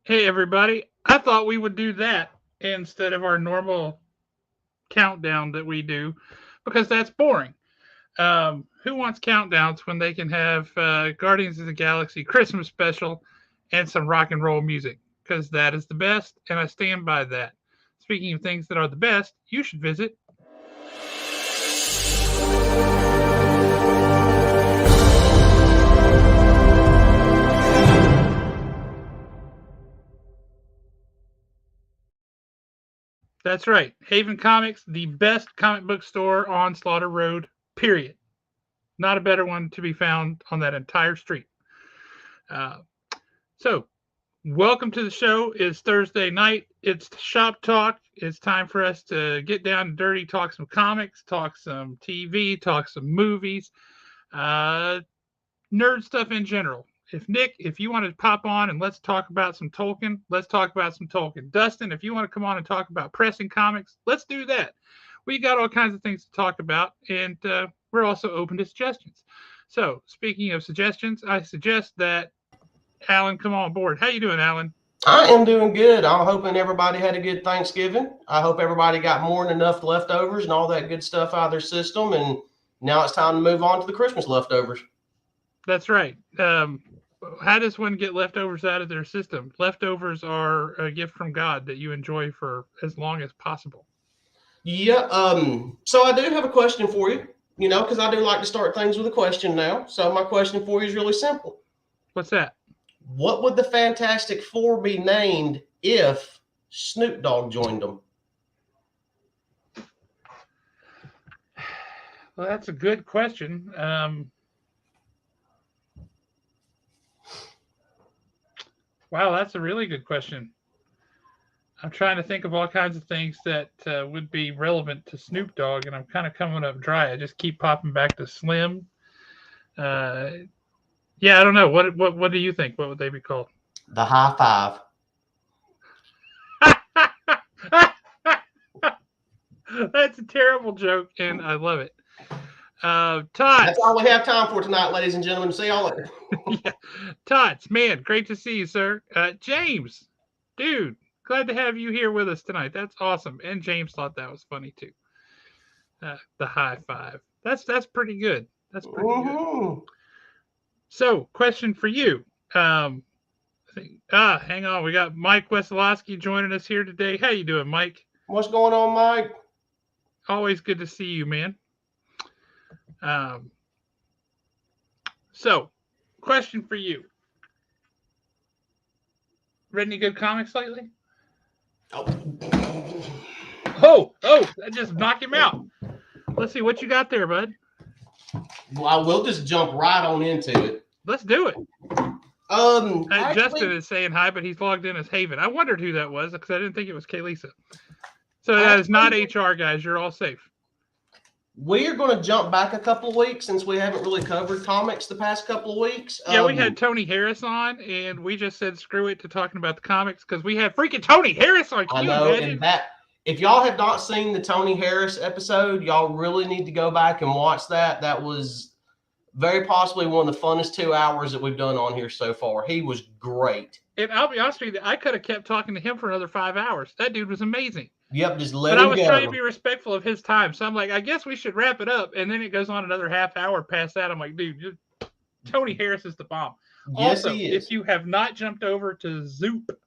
Hey, everybody. I thought we would do that instead of our normal countdown that we do because that's boring. Who wants countdowns when they can have Guardians of the Galaxy Christmas special and some rock and roll music? Because that is the best, and I stand by that. Speaking of things that are the best, you should visit. That's right. Haven Comics, the best comic book store on Slaughter Road, period. Not a better one to be found on that entire street. Uh, so, welcome to the show. It's Thursday night. It's shop talk. It's time for us to get down and dirty, talk some comics, talk some TV, talk some movies, uh, nerd stuff in general. If you want to pop on and let's talk about some Tolkien, let's talk about some Tolkien. Dustin, if you want to come on and talk about pressing comics, let's do that. We got all kinds of things to talk about, and we're also open to suggestions. So, speaking of suggestions, I suggest that Alan come on board. How you doing, Alan? I am doing good. I'm hoping everybody had a good Thanksgiving. I hope everybody got more than enough leftovers and all that good stuff out of their system. And now it's time to move on to the Christmas leftovers. That's right. How does one get leftovers out of their system? Leftovers are a gift from God that you enjoy for as long as possible. Yeah. So I do have a question for you, because I do like to start things with a question now. So my question for you is really simple. What's that? What would the Fantastic Four be named if Snoop Dogg joined them? Well, that's a good question. Wow, that's a really good question. I'm trying to think of all kinds of things that would be relevant to Snoop Dogg, and I'm kind of coming up dry. I just keep popping back to Slim. Yeah, I don't know. What do you think? What would they be called? The High Five. That's a terrible joke, and I love it. Tots. That's all we have time for tonight, ladies and gentlemen. See y'all later. Yeah. Tots, man, great to see you, sir. James, dude, glad to have you here with us tonight. That's awesome. And James thought that was funny too. The high five. That's pretty good. That's pretty good. So, question for you. Hang on. We got Mike Wesolowski joining us here today. How you doing, Mike? What's going on, Mike? Always good to see you, man. So, question for you. Read any good comics lately? Oh, that just knocked him out. Let's see what you got there, bud. Well, we'll just jump right on into it. Let's do it. Actually, Justin is saying hi, but he's logged in as Haven. I wondered who that was because I didn't think it was Kaylisa. So that is not HR, guys. You're all safe. We are going to jump back a couple of weeks since we haven't really covered comics the past couple of weeks. Yeah, we had Tony Harris on, and we just said screw it to talking about the comics because we had freaking Tony Harris on. I know, and that if y'all have not seen the Tony Harris episode, y'all really need to go back and watch that. That was very possibly one of the funnest 2 hours that we've done on here so far. He was great. And I'll be honest with you, I could have kept talking to him for another 5 hours. That dude was amazing. Yep, just let him go. But go. I was trying to be respectful of his time. So I'm like, I guess we should wrap it up. And then it goes on another half hour past that. I'm like, dude, Tony Harris is the bomb. Yes, also, he is. If you have not jumped over to Zoop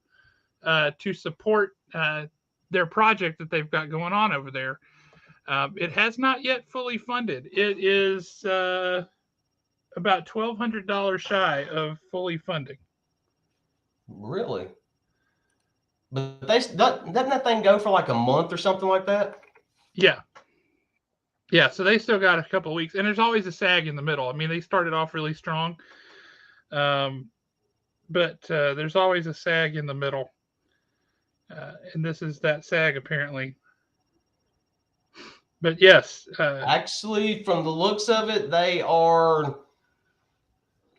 to support their project that they've got going on over there, it has not yet fully funded. It is about $1,200 shy of fully funding. Really? But doesn't that thing go for like a month or something like that? Yeah. Yeah, so they still got a couple of weeks. And there's always a sag in the middle. I mean, they started off really strong. But there's always a sag in the middle. And this is that sag, apparently. But yes. Actually, from the looks of it, they are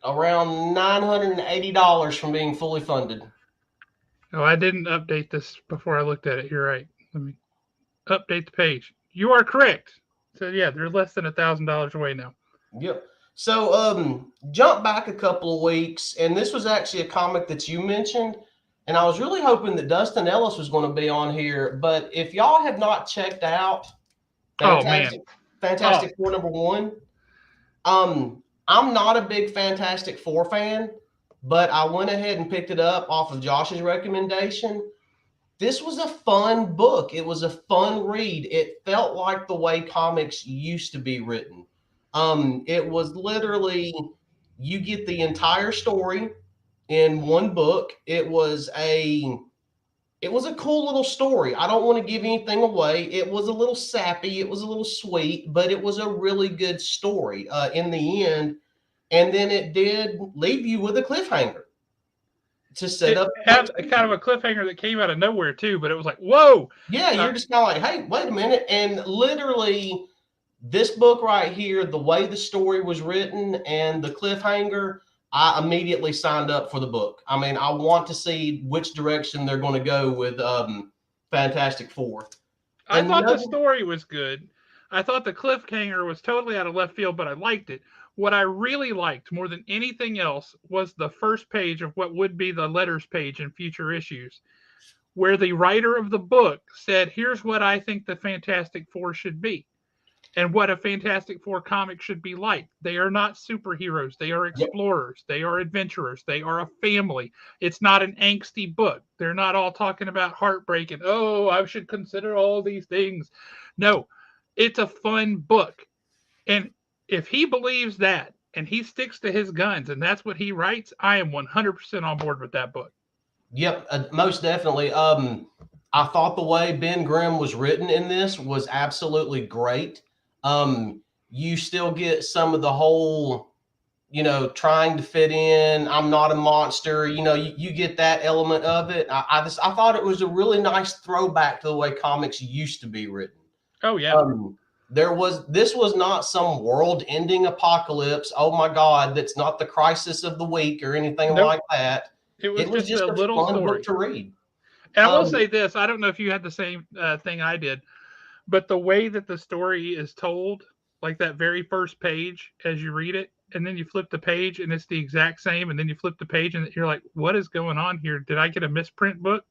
around $980 from being fully funded. Oh, I didn't update this before I looked at it. You're right. Let me update the page. You are correct. So yeah, they're less than $1,000 away now. Yep. So jump back a couple of weeks, and this was actually a comic that you mentioned. And I was really hoping that Dustin Ellis was going to be on here. But if y'all have not checked out Oh man. Oh, Fantastic Four #1, I'm not a big Fantastic Four fan, but I went ahead and picked it up off of Josh's recommendation. This was a fun book. It was a fun read. It felt like the way comics used to be written. It was literally, you get the entire story in one book. It was a cool little story. I don't want to give anything away. It was a little sappy. It was a little sweet, but it was a really good story in the end. And then it did leave you with a cliffhanger to set it up the had next kind of issue. a cliffhanger that came out of nowhere too, but it was like, whoa. Yeah, Uh, you're just kind of like, hey, wait a minute. And literally, this book right here, the way the story was written and the cliffhanger, I immediately signed up for the book. I mean, I want to see which direction they're going to go with Fantastic Four. I thought the Another, story was good. I thought the cliffhanger was totally out of left field, but I liked it. What I really liked more than anything else was the first page of what would be the letters page in future issues, where the writer of the book said, "Here's what I think the Fantastic Four should be, and what a Fantastic Four comic should be like. They are not superheroes. They are yep, explorers. They are adventurers. They are a family. It's not an angsty book. They're not all talking about heartbreak and, oh, I should consider all these things. No, it's a fun book. And if he believes that and he sticks to his guns and that's what he writes, I am 100% on board with that book. yep, most definitely. I thought the way Ben Grimm was written in this was absolutely great. You still get some of the whole, trying to fit in. I'm not a monster. You get that element of it. I thought it was a really nice throwback to the way comics used to be written. Oh, yeah. This was not some world-ending apocalypse. Oh my God, that's not the crisis of the week or anything Nope. like that. It was It was just just a a little fun book story. to read. And I will Um, say this, I don't know if you had the same thing I did, but the way that the story is told, like that very first page as you read it, and then you flip the page and it's the exact same, and then you flip the page and you're like, what is going on here? Did I get a misprint book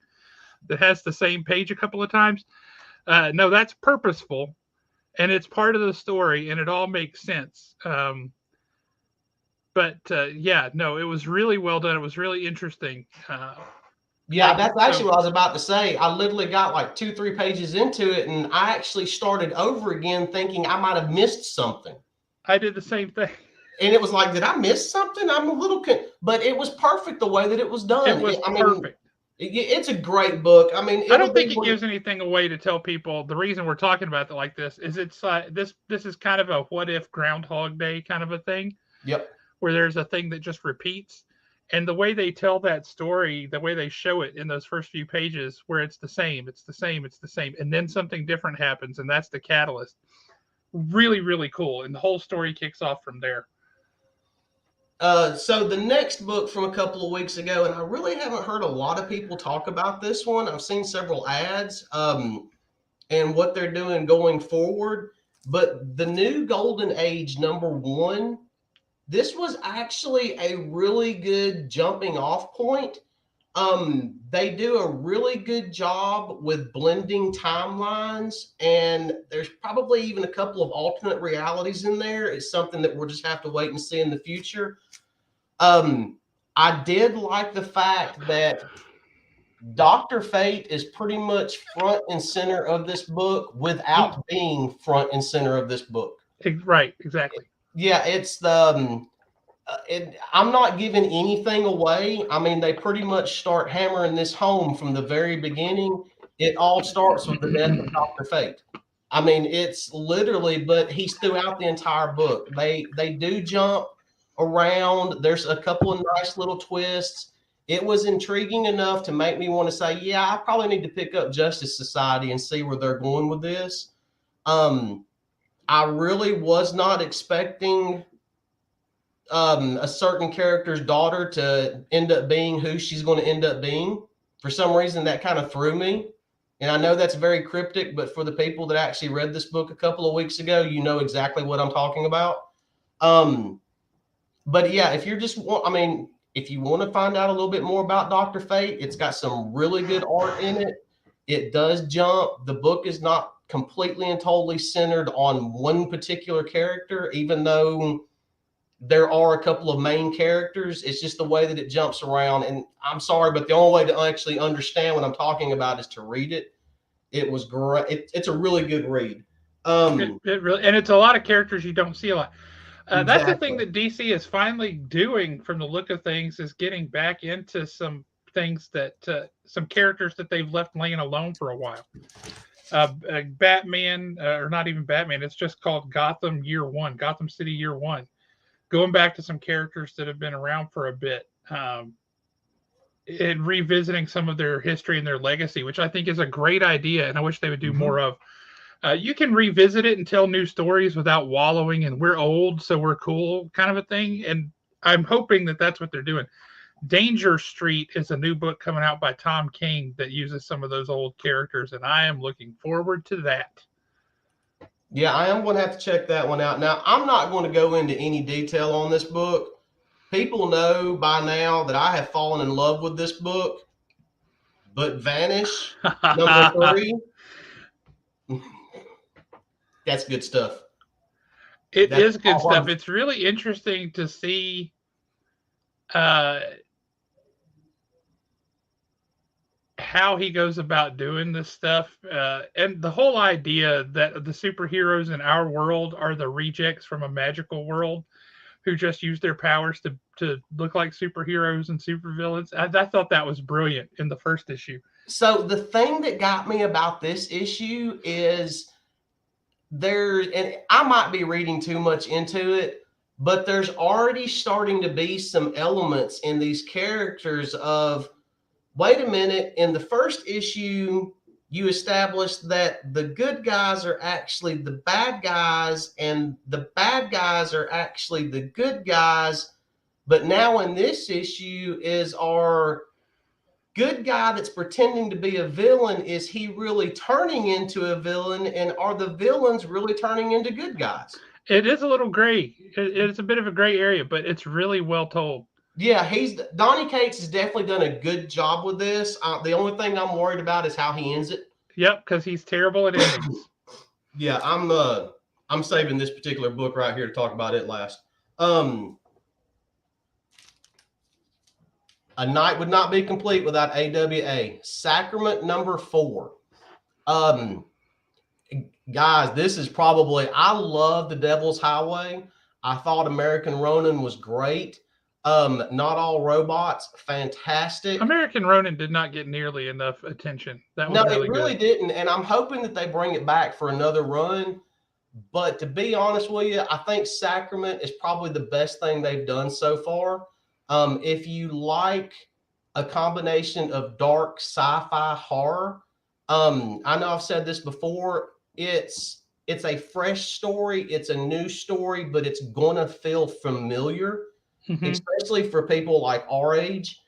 that has the same page a couple of times? No, that's purposeful, and it's part of the story, and it all makes sense. But yeah, no, it was really well done. It was really interesting. yeah, Like that's so, actually what I was about to say. I literally got like 2, 3 pages into it, and I actually started over again, thinking I might have missed something. I did the same thing. And it was like, did I miss something? I'm a little, but it was perfect the way that it was It done. was I mean, perfect. it's a great book. I mean, I it'll don't think be it one. gives anything away to tell people the reason we're talking about it like this is it's this is kind of a what if Groundhog Day kind of a thing Yep. where there's a thing that just repeats, and the way they tell that story, the way they show it in those first few pages, where it's the same, it's the same, it's the same, and then something different happens, and that's the catalyst. Really, really cool, and the whole story kicks off from there. So the next book from a couple of weeks ago, and I really haven't heard a lot of people talk about this one. I've seen several ads and what they're doing going forward. But the new Golden Age #1, this was actually a really good jumping off point. They do a really good job with blending timelines, and there's probably even a couple of alternate realities in there. It's something that we'll just have to wait and see in the future. I did like the fact that Dr. Fate is pretty much front and center of this book He, without being front and center of this book. right, exactly. Yeah, it's the I'm not giving anything away. I mean, they pretty much start hammering this home from the very beginning. It all starts with the death of Dr. Fate. I mean, it's literally, but he's throughout the entire book. They do jump around. There's a couple of nice little twists. It was intriguing enough to make me want to say, yeah, I probably need to pick up Justice Society and see where they're going with this. Um, I really was not expecting a certain character's daughter to end up being who she's going to end up being. For some reason, that kind of threw me. And I know that's very cryptic, but for the people that actually read this book a couple of weeks ago, you know exactly what I'm talking about. But yeah, if you're just, I mean, if you want to find out a little bit more about Dr. Fate, it's got some really good art in it. It does jump. The book is not completely and totally centered on one particular character, even though there are a couple of main characters. It's just the way that it jumps around. And I'm sorry, but the only way to actually understand what I'm talking about is to read it. It was great. It's a really good read. It really, and it's a lot of characters you don't see a lot. That's the thing Exactly. that DC is finally doing, from the look of things, is getting back into some things that some characters that they've left laying alone for a while. Batman, or not even Batman, it's just called Gotham Year One, Gotham City Year One. Going back to some characters that have been around for a bit, and revisiting some of their history and their legacy, which I think is a great idea, and I wish they would do more of. You can revisit it and tell new stories without wallowing and we're old, so we're cool kind of a thing. And I'm hoping that that's what they're doing. Danger Street is a new book coming out by Tom King that uses some of those old characters, and I am looking forward to that. Yeah, I am going to have to check that one out. Now, I'm not going to go into any detail on this book. People know by now that I have fallen in love with this book, but Vanish, number 3, that's good stuff. It That's is good stuff. It's really interesting to see how he goes about doing this stuff, and the whole idea that the superheroes in our world are the rejects from a magical world who just use their powers to look like superheroes and supervillains. I thought that was brilliant in the first issue. So the thing that got me about this issue is and I might be reading too much into it, but there's already starting to be some elements in these characters of, wait a minute, in the first issue, you established that the good guys are actually the bad guys and the bad guys are actually the good guys. But now in this issue is our good guy that's pretending to be a villain, is he really turning into a villain, and are the villains really turning into good guys? It is a little gray. It's a bit of a gray area, but it's really well told. Yeah, Donny Cates has definitely done a good job with this. The only thing I'm worried about is how he ends it. Yep, because he's terrible at endings. Yeah, I'm saving this particular book right here to talk about it last. A night would not be complete without AWA. Sacrament number 4. Guys, this is probably, I love The Devil's Highway. I thought American Ronin was great. Not All Robots, fantastic. American Ronin did not get nearly enough attention. That was No, really it really good. didn't, and I'm hoping that they bring it back for another run. But to be honest with you, I think Sacrament is probably the best thing they've done so far. If you like a combination of dark sci-fi horror, I know I've said this before, it's a fresh story, it's a new story, but it's gonna feel familiar, especially for people like our age,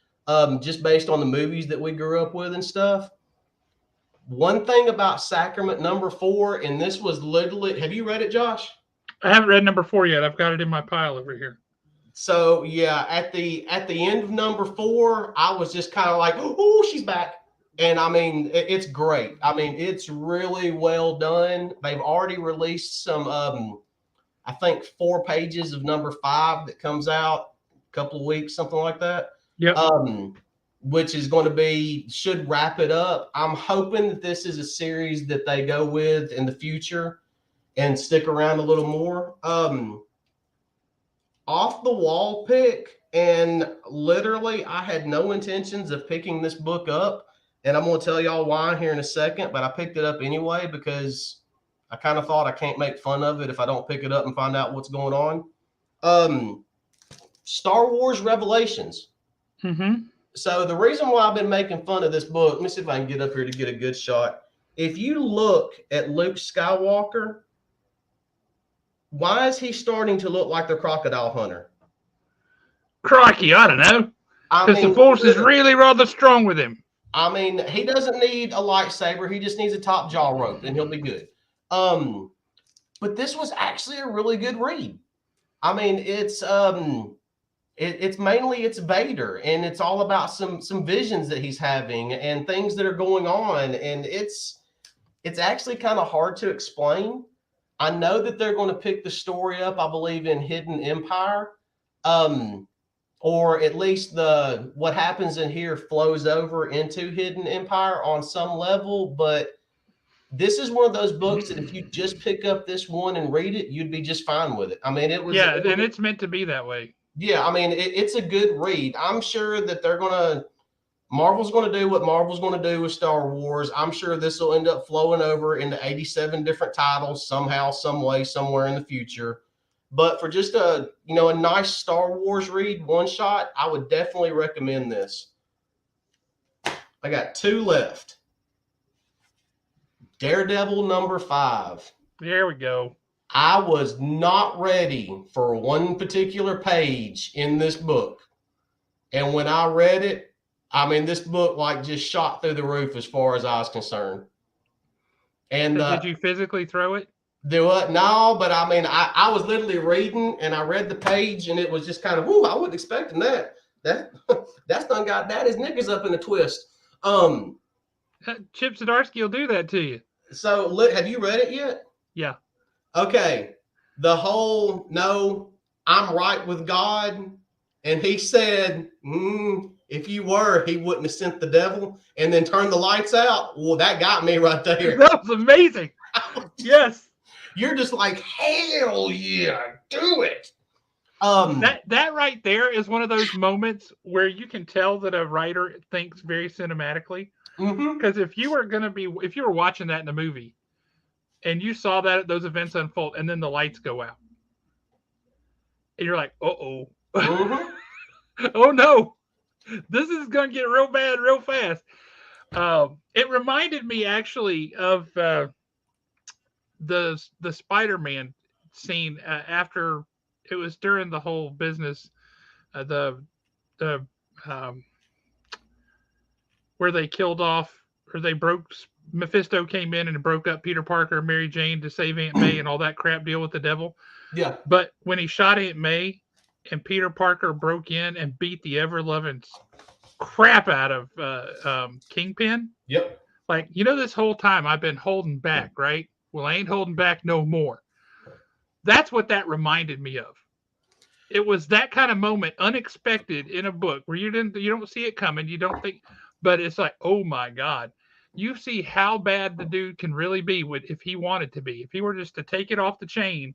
just based on the movies that we grew up with and stuff. One thing about Sacrament number 4, and this was literally, have you read it, Josh? I haven't read number 4 yet. I've got it in my pile over here. So yeah, at the end of number 4, I was just kind of like, oh, she's back. And I mean, it's great. I mean, it's really well done. They've already released some, I think 4 pages of number 5 that comes out a couple of weeks, something like that. Yep. Which is going to should wrap it up. I'm hoping that this is a series that they go with in the future and stick around a little more. Off the wall pick, and literally I had no intentions of picking this book up, and I'm going to tell y'all why here in a second, but I picked it up anyway because I kind of thought I can't make fun of it if I don't pick it up and find out what's going on. Star Wars Revelations. So the reason why I've been making fun of this book, let me see if I can get up here to get a good shot. If you look at Luke Skywalker, why is he starting to look like the crocodile hunter? Crikey, I don't know. Because the Force is really rather strong with him. I mean, he doesn't need a lightsaber. He just needs a top jaw rope, and he'll be good. But this was actually a really good read. I mean, it's it's mainly it's Vader, and it's all about some visions that he's having and things that are going on, and it's actually kind of hard to explain. I know that they're going to pick the story up, I believe, in Hidden Empire, or at least the what happens in here flows over into Hidden Empire on some level. But this is one of those books that if you just pick up this one and read it, you'd be just fine with it. I mean, Yeah, and it's meant to be that way. yeah, I mean, it's a good read. I'm sure that Marvel's going to do what Marvel's going to do with Star Wars. I'm sure this will end up flowing over into 87 different titles somehow, some way, somewhere in the future. But for just a nice Star Wars read, one shot, I would definitely recommend this. I got 2 left. Daredevil #5. There we go. I was not ready for one particular page in this book. And when I read it, I mean, this book like just shot through the roof as far as I was concerned. And did you physically throw it? Do what? No, but I mean, I was literally reading and I read the page and it was just kind of, ooh, I wasn't expecting that. That's done got daddy's knickers up in a twist. Chip Zdarsky will do that to you. So look, have you read it yet? Yeah. Okay. The whole, no, I'm right with God. And he said, if you were, he wouldn't have sent the devil and then turned the lights out. Well, that got me right there. That was amazing. Yes. You're just like, hell yeah, do it. That right there is one of those moments where you can tell that a writer thinks very cinematically. Because if you were watching that in a movie and you saw those events unfold and then the lights go out and you're like, uh-oh. Oh no, this is going to get real bad real fast. It reminded me actually of the Spider-Man scene after it was during the whole business, where they killed off or they broke. Mephisto came in and broke up Peter Parker and Mary Jane to save Aunt May and all that crap deal with the devil. Yeah. But when he shot Aunt May and Peter Parker broke in and beat the ever-loving crap out of Kingpin. Yep. Like, this whole time I've been holding back, right? Well, I ain't holding back no more. That's what that reminded me of. It was that kind of moment, unexpected in a book where you don't see it coming. You don't think, but it's like, oh my God. You see how bad the dude can really be if he wanted to be. If he were just to take it off the chain,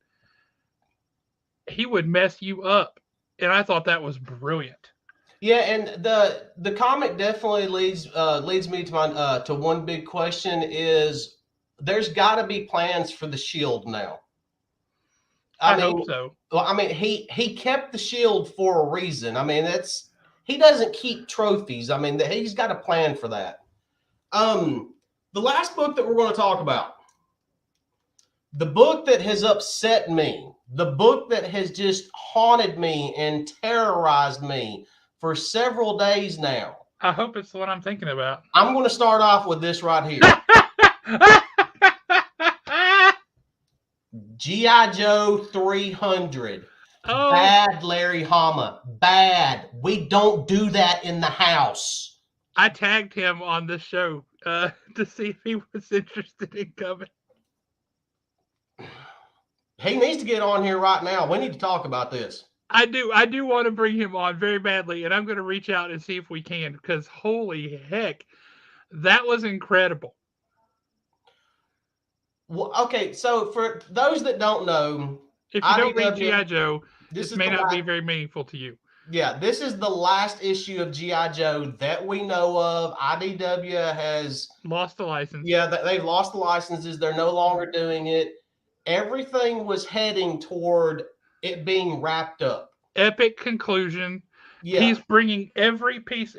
he would mess you up. And I thought that was brilliant. Yeah, and the comic definitely leads me to my to one big question is there's got to be plans for the Shield now. I hope so. Well, I mean, he kept the Shield for a reason. I mean, he doesn't keep trophies. I mean, he's got a plan for that. The last book that we're going to talk about, the book that has upset me, the book that has just haunted me and terrorized me for several days now. I hope it's the one I'm thinking about. I'm going to start off with this right here. G.I. Joe 300. Oh. Bad, Larry Hama. Bad. We don't do that in the house. I tagged him on this show to see if he was interested in coming. He needs to get on here right now. We need to talk about this. I do want to bring him on very badly, and I'm going to reach out and see if we can, because holy heck, that was incredible. Well, okay, so for those that don't know, if you don't read G.I. Joe, this may not be very meaningful to you. Yeah, this is the last issue of G.I. Joe that we know of. IDW has lost the license. Yeah, they've lost the licenses. They're no longer doing it. Everything was heading toward it being wrapped up. Epic conclusion. Yeah. He's bringing every piece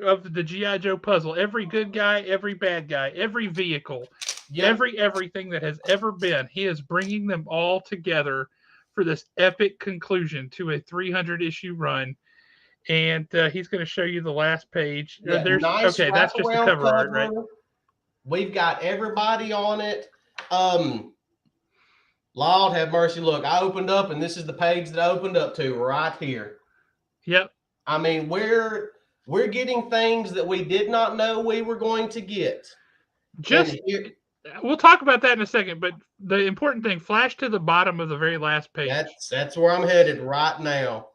of the G.I. Joe puzzle, every good guy, every bad guy, every vehicle, everything that has ever been. He is bringing them all together for this epic conclusion to a 300-issue run. And he's going to show you the last page. Yeah, nice okay, that's just the cover art, right? We've got everybody on it. Lord have mercy. Look, I opened up, and this is the page that I opened up to right here. Yep. I mean, we're getting things that we did not know we were going to get. And Just here, we'll talk about that in a second, but the important thing, flash to the bottom of the very last page. that's where I'm headed right now.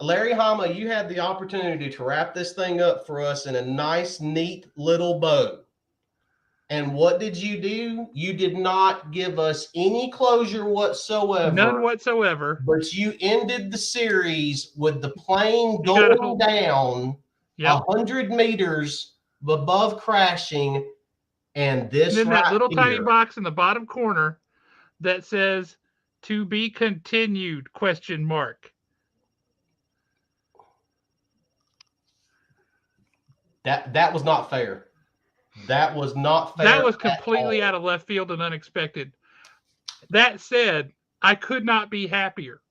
Larry Hama, you had the opportunity to wrap this thing up for us in a nice, neat little bow. And what did you do? You did not give us any closure whatsoever. None whatsoever. But you ended the series with the plane You gotta going hold. down Yep. 100 meters above crashing. And And this then that right little tiny here, box in the bottom corner that says "To be continued?" question mark. that was not fair. That was not fair That was at completely all. out of left field and unexpected. That said, I could not be happier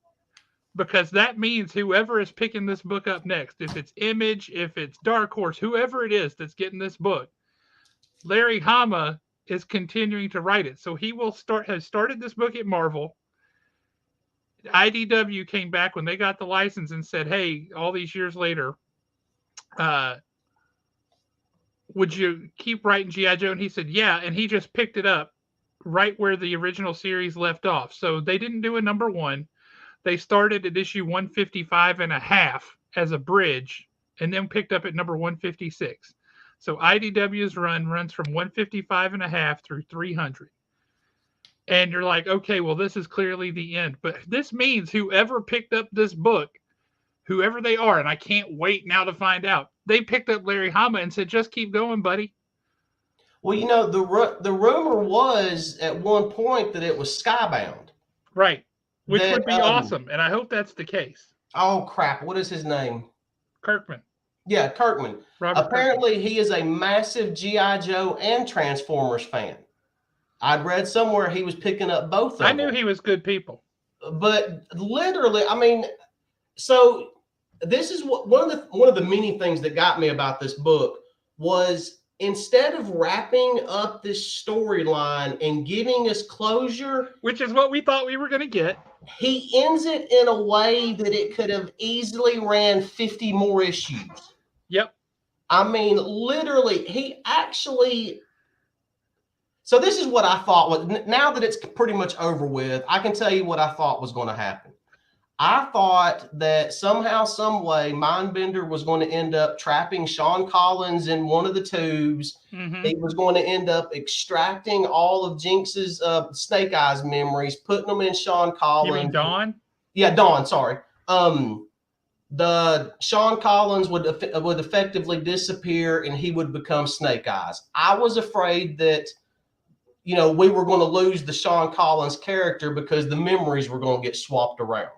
because that means whoever is picking this book up next, if it's Image, if it's Dark Horse, whoever it is that's getting this book, Larry Hama is continuing to write it. So he has started this book at Marvel. IDW came back when they got the license and said, "Hey, all these years later, uh, would you keep writing GI Joe?" And he said, "Yeah." And he just picked it up right where the original series left off. So they didn't do a number one. They started at issue 155 and a half as a bridge, and then picked up at number 156. So IDW's run runs from 155 and a half through 300. And you're like, okay, well, this is clearly the end. But this means whoever picked up this book, whoever they are, and I can't wait now to find out, they picked up Larry Hama and said, just keep going, buddy. Well, you know, the rumor was at one point that it was Skybound. Right. Which That would be awesome. And I hope that's the case. oh crap, what is his name? Kirkman. Yeah, Kirkman. Robert Apparently, Kirkman. he is a massive GI Joe and Transformers fan. I'd read somewhere he was picking up both of them. I knew he was good people. But literally, I mean, so this is what one of the many things that got me about this book was instead of wrapping up this storyline and giving us closure, which is what we thought we were going to get, he ends it in a way that it could have easily ran 50 more issues. Yep. I mean, literally, he actually. So this is what I thought was, now that it's pretty much over with, I can tell you what I thought was going to happen. I thought that somehow, some way, Mindbender was going to end up trapping Sean Collins in one of the tubes. Mm-hmm. He was going to end up extracting all of Jinx's Snake Eyes memories, putting them in Sean Collins. You mean Dawn? Yeah, Dawn. Sorry. The Sean Collins would effectively disappear, and he would become Snake Eyes. I was afraid that, you know, we were going to lose the Sean Collins character because the memories were going to get swapped around.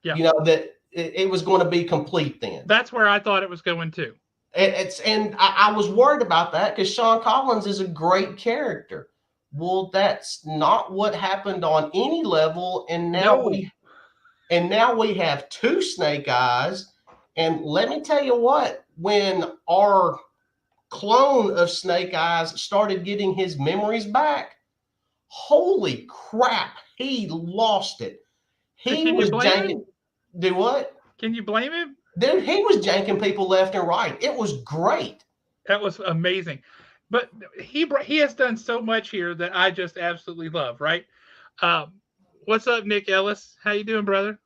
Yeah. You know, that it was going to be complete then. That's where I thought it was going to. And I was worried about that because Sean Collins is a great character. Well, that's not what happened on any level. And now we have two Snake Eyes. And let me tell you what, when our clone of Snake Eyes started getting his memories back, holy crap, he lost it. He was janking. Do what? Can you blame him? Dude, he was janking people left and right. It was great. That was amazing. But he has done so much here that I just absolutely love, right? What's up, Nick Ellis? How you doing, brother?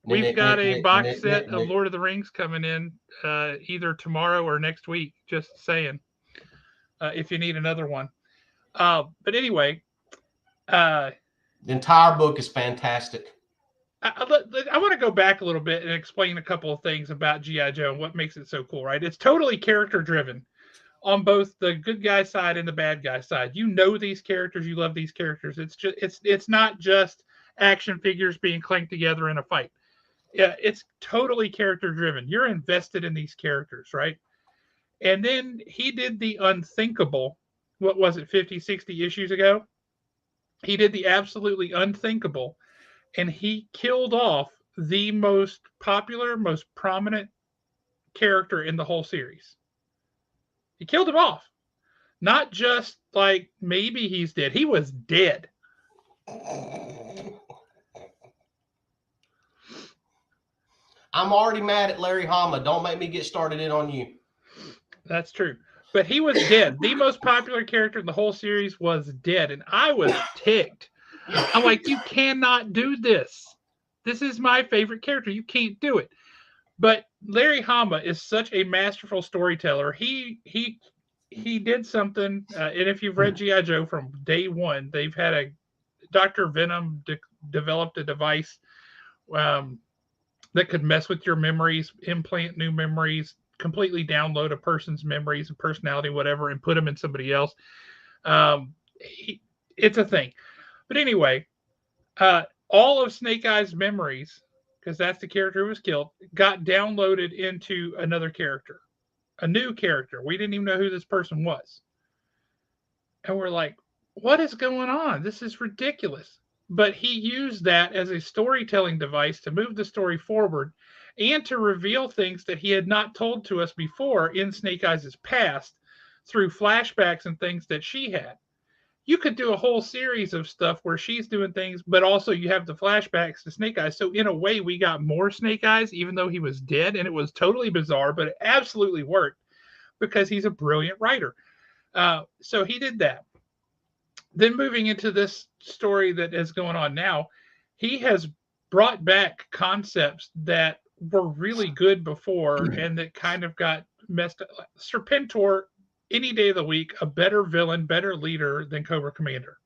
We've got a box set of Lord of the Rings coming in either tomorrow or next week. Just saying, if you need another one. But anyway, the entire book is fantastic. I want to go back a little bit and explain a couple of things about G.I. Joe and what makes it so cool, right? It's totally character driven on both the good guy side and the bad guy side. You know these characters, you love these characters. It's not just action figures being clanked together in a fight. Yeah, it's totally character driven. You're invested in these characters, right? And then he did the unthinkable. What was it, 50, 60 issues ago? He did the absolutely unthinkable, and he killed off the most popular, most prominent character in the whole series. He killed him off. Not just like maybe he's dead. He was dead. I'm already mad at Larry Hama. Don't make me get started in on you. That's true. But he was dead. The most popular character in the whole series was dead, and I was ticked. I'm like, you cannot do this. This is my favorite character. You can't do it. But Larry Hama is such a masterful storyteller. He did something, and if you've read GI Joe from day one, they've had a Dr. Venom developed a device um, that could mess with your memories, implant new memories, completely download a person's memories and personality, whatever, and put them in somebody else. He, it's a thing. But anyway, all of Snake Eyes' memories, because that's the character who was killed, got downloaded into another character, a new character. We didn't even know who this person was. And we're like, what is going on? This is ridiculous. But he used that as a storytelling device to move the story forward and to reveal things that he had not told to us before in Snake Eyes' past through flashbacks and things that she had. You could do a whole series of stuff where she's doing things, but also you have the flashbacks to Snake Eyes. So in a way, we got more Snake Eyes, even though he was dead, and it was totally bizarre, but it absolutely worked because he's a brilliant writer. So he did that. Then moving into this story that is going on now, he has brought back concepts that were really good before and that kind of got messed up. Serpentor, any day of the week, a better villain, better leader than Cobra Commander.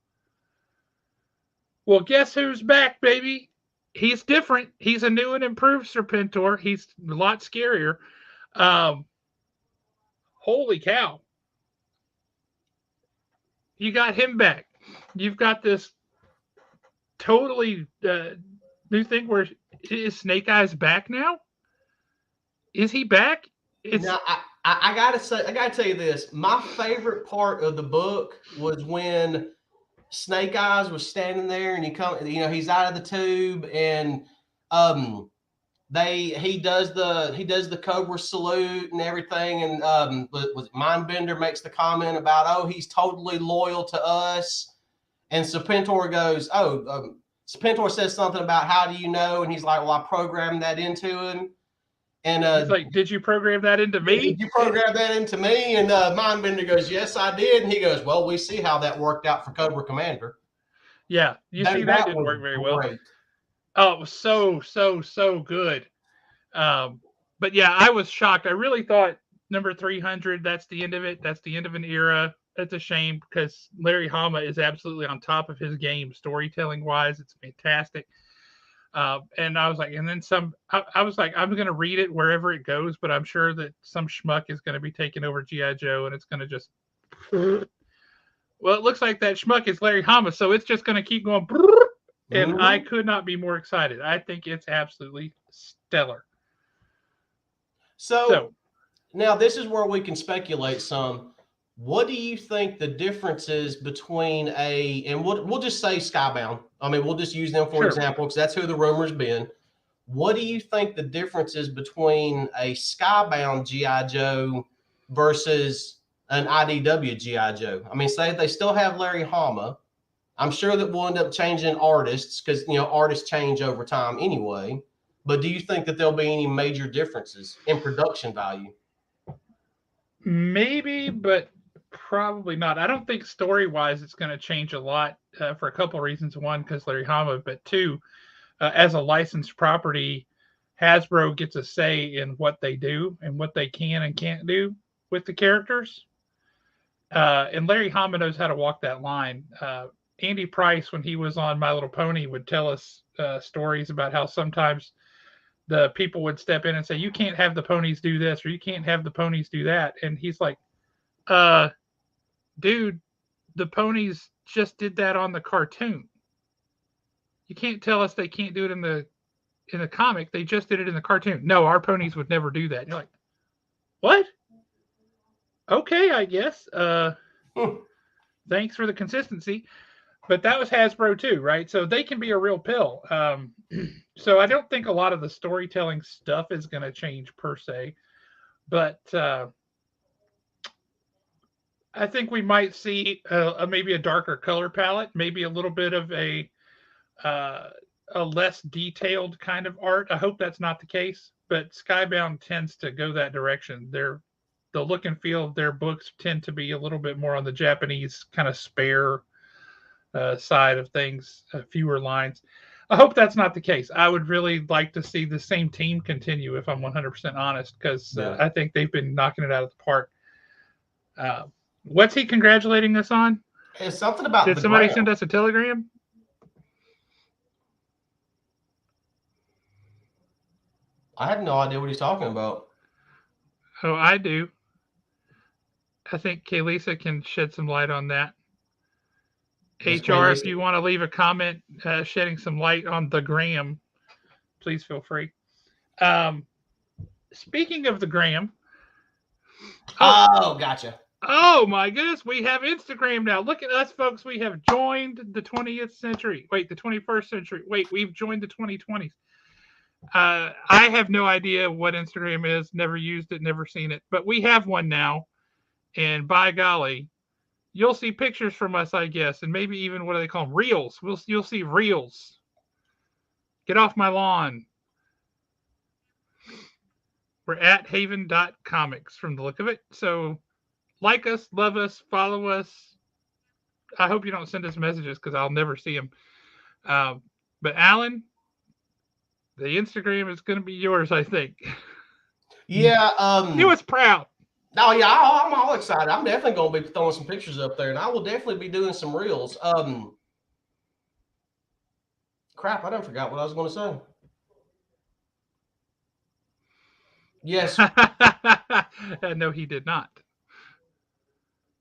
Well, guess who's back, baby? He's different. He's a new and improved Serpentor. He's a lot scarier. Um, Holy cow. You got him back. You've got this totally new thing where is Snake Eyes back now? Is he back? It's Now, I gotta say, I gotta tell you this. My favorite part of the book was when Snake Eyes was standing there and he's out of the tube and um he does the Cobra salute and everything and was Mindbender makes the comment about, oh, he's totally loyal to us, and Serpentor goes, Serpentor says something about how do you know, and he's like, well, I programmed that into him. And he's like, did you program that into me? did you program that into me? And Mindbender goes, yes, I did. And he goes, well, we see how that worked out for Cobra Commander. Yeah, you see, that didn't work very well. Great. Oh, it was so good. Um, but yeah, I was shocked. I really thought number 300, that's the end of it. That's the end of an era. That's a shame because Larry Hama is absolutely on top of his game, storytelling wise. It's fantastic. And I was like, and then some. I was like, I'm going to read it wherever it goes, but I'm sure that some schmuck is going to be taking over GI Joe, and it's going to just. Well, it looks like that schmuck is Larry Hama, so it's just going to keep going. And I could not be more excited. I think it's absolutely stellar. So now this is where we can speculate some. What do you think the difference is between and we'll just say Skybound. I mean, we'll just use them for example because that's who the rumor's been. What do you think the difference is between a Skybound GI Joe versus an IDW GI Joe? I mean, say they still have Larry Hama. I'm sure that we'll end up changing artists because artists change over time anyway. But do you think that there'll be any major differences in production value? Maybe, but probably not. I don't think story wise it's going to change a lot for a couple of reasons. One, because Larry Hama, but two, as a licensed property, Hasbro gets a say in what they do and what they can and can't do with the characters. And Larry Hama knows how to walk that line. Andy Price, when he was on My Little Pony, would tell us stories about how sometimes the people would step in and say, you can't have the ponies do this or you can't have the ponies do that. And he's like, dude, the ponies just did that on the cartoon. You can't tell us they can't do it in the comic. They just did it in the cartoon. No, our ponies would never do that. And you're like, what? Okay, I guess. Thanks for the consistency. But that was Hasbro too, right? So they can be a real pill. So I don't think a lot of the storytelling stuff is going to change per se, but I think we might see maybe a darker color palette, maybe a little bit of a a less detailed kind of art. I hope that's not the case, but Skybound tends to go that direction. The look and feel of their books tend to be a little bit more on the Japanese kind of spare side of things, fewer lines. I hope that's not the case. I would really like to see the same team continue, if I'm 100% honest, because Yeah. I think they've been knocking it out of the park. What's he congratulating us on? It's something about Did the somebody ground. send us a telegram? I have no idea what he's talking about. Oh, I do. I think Kaylisa can shed some light on that. Does HR, if Kaylee? you want to leave a comment shedding some light on the gram, please feel free. Um, Speaking of the gram, Oh, gotcha. oh my goodness, we have Instagram now. Look at us, folks. We have joined the 20th century. Wait, the 21st century. Wait, we've joined the 2020s. I have no idea what Instagram is. Never used it, never seen it. But we have one now. And by golly, you'll see pictures from us, I guess. And maybe even, what do they call them? Reels. You'll see reels. Get off my lawn. We're at haven.comics from the look of it. So like us, love us, follow us. I hope you don't send us messages because I'll never see them. But Alan, the Instagram is going to be yours, I think. Yeah. Do us proud. Oh yeah, I'm all excited. I'm definitely going to be throwing some pictures up there, and I will definitely be doing some reels. Crap, I done forgot what I was going to say. Yes. No, he did not.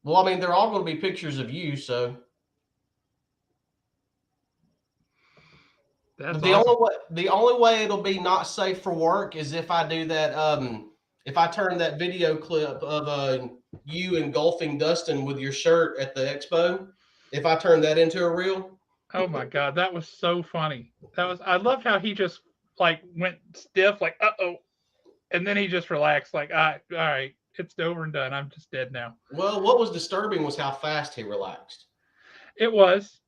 Well, I mean, they're all going to be pictures of you, so. That's the awesome. the only way it'll be not safe for work is if I do that. If I turn that video clip of you engulfing Dustin with your shirt at the expo, if I turn that into a reel. Oh my god, that was so funny. I love how he just like went stiff, like uh-oh, and then he just relaxed, like all right, it's over and done. I'm just dead now. Well, what was disturbing was how fast he relaxed. It was.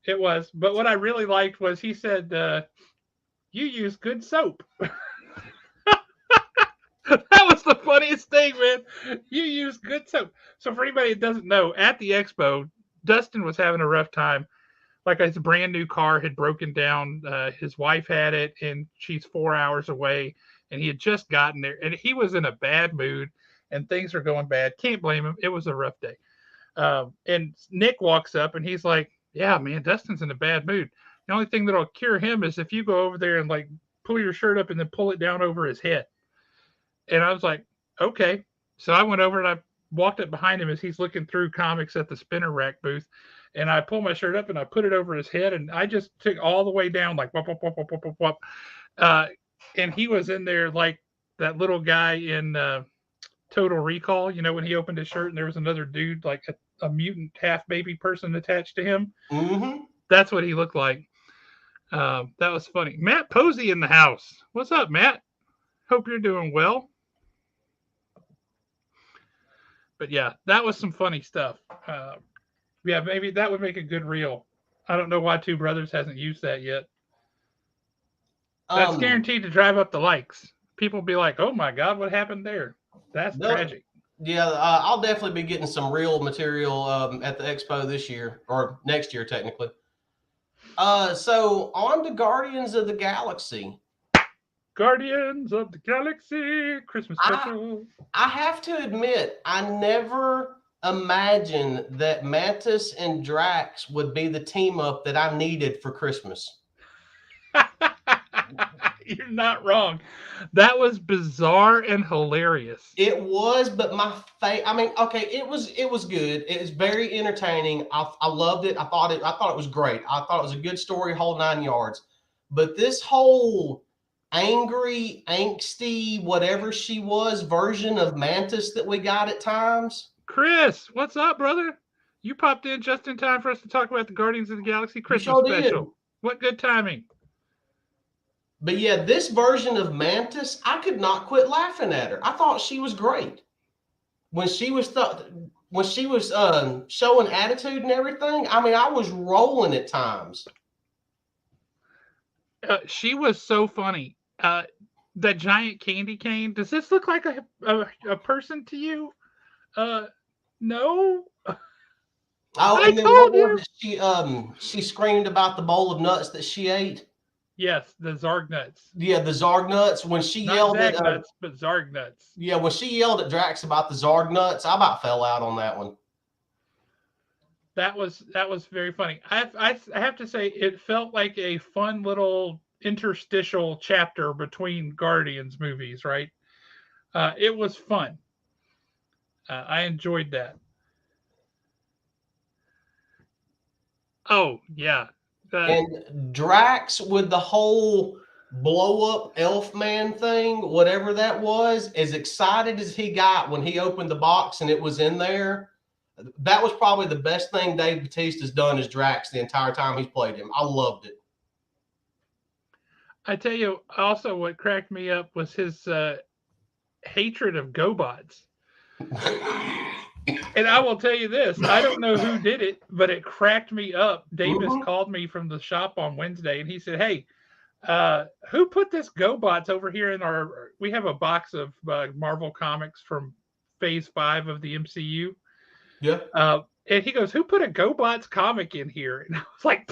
But what I really liked was he said, "You use good soap." That was the funniest thing, man. You use good soap. So for anybody that doesn't know, at the expo, Dustin was having a rough time. Like his brand new car had broken down. His wife had it, and she's 4 hours away. And he had just gotten there, and he was in a bad mood, and things are going bad. Can't blame him. It was a rough day. And Nick walks up, and he's like, "Yeah, man, Dustin's in a bad mood. The only thing that'll cure him is if you go over there and like pull your shirt up and then pull it down over his head." And I was like, "Okay." So I went over and I walked up behind him as he's looking through comics at the spinner rack booth. And I pulled my shirt up and I put it over his head, and I just took all the way down, like whoop, whoop, whoop, whoop, whoop, whoop. Uh, and he was in there like that little guy in Total Recall, when he opened his shirt and there was another dude, like a mutant half baby person attached to him. Mm-hmm. That's what he looked like. That was funny. Matt Posey in the house. What's up, Matt? Hope you're doing well. But yeah, that was some funny stuff. Yeah, maybe that would make a good reel. I don't know why Two Brothers hasn't used that yet. That's guaranteed to drive up the likes. People be like, "Oh my god, what happened there?" That's tragic. Yeah, I'll definitely be getting some real material at the expo this year, or next year technically. So on to Guardians of the Galaxy. Guardians of the Galaxy Christmas special. I have to admit, I never imagined that Mantis and Drax would be the team up that I needed for Christmas. You're not wrong. That was bizarre and hilarious. It was, but I mean, okay, it was good. It was very entertaining. I loved it. I thought it was great. I thought it was a good story, whole 9 yards. But this whole angry, angsty, whatever she was version of Mantis that we got at times. Chris, what's up, brother? You popped in just in time for us to talk about the Guardians of the Galaxy Christmas special. Did. What good timing. But yeah, this version of Mantis, I could not quit laughing at her. I thought she was great. When she was showing attitude and everything, I mean, I was rolling at times. She was so funny. That giant candy cane. Does this look like a person to you? Uh, no. Oh, I and then what told was you. it? She screamed about the bowl of nuts that she ate. Yes, the Zarg nuts. Yeah, the Zarg nuts. When she Not yelled at Zag nuts, but Zarg nuts. yeah, when she yelled at Drax about the Zarg nuts, I about fell out on that one. That was very funny. I have to say it felt like a fun little interstitial chapter between Guardians movies. Right? It was fun. I enjoyed that. Oh yeah. Uh, And Drax with the whole blow up elf man thing, whatever that was, as excited as he got when he opened the box and it was in there, that was probably the best thing Dave Bautista's done as Drax the entire time he's played him. I loved it. I tell you, also what cracked me up was his hatred of GoBots. And I will tell you this: I don't know who did it, but it cracked me up. Davis Mhm. called me from the shop on Wednesday, and he said, "Hey, who put this GoBots over here in our? We have a box of Marvel comics from Phase 5 of the MCU." Yeah. And he goes, "Who put a GoBots comic in here?" And I was like,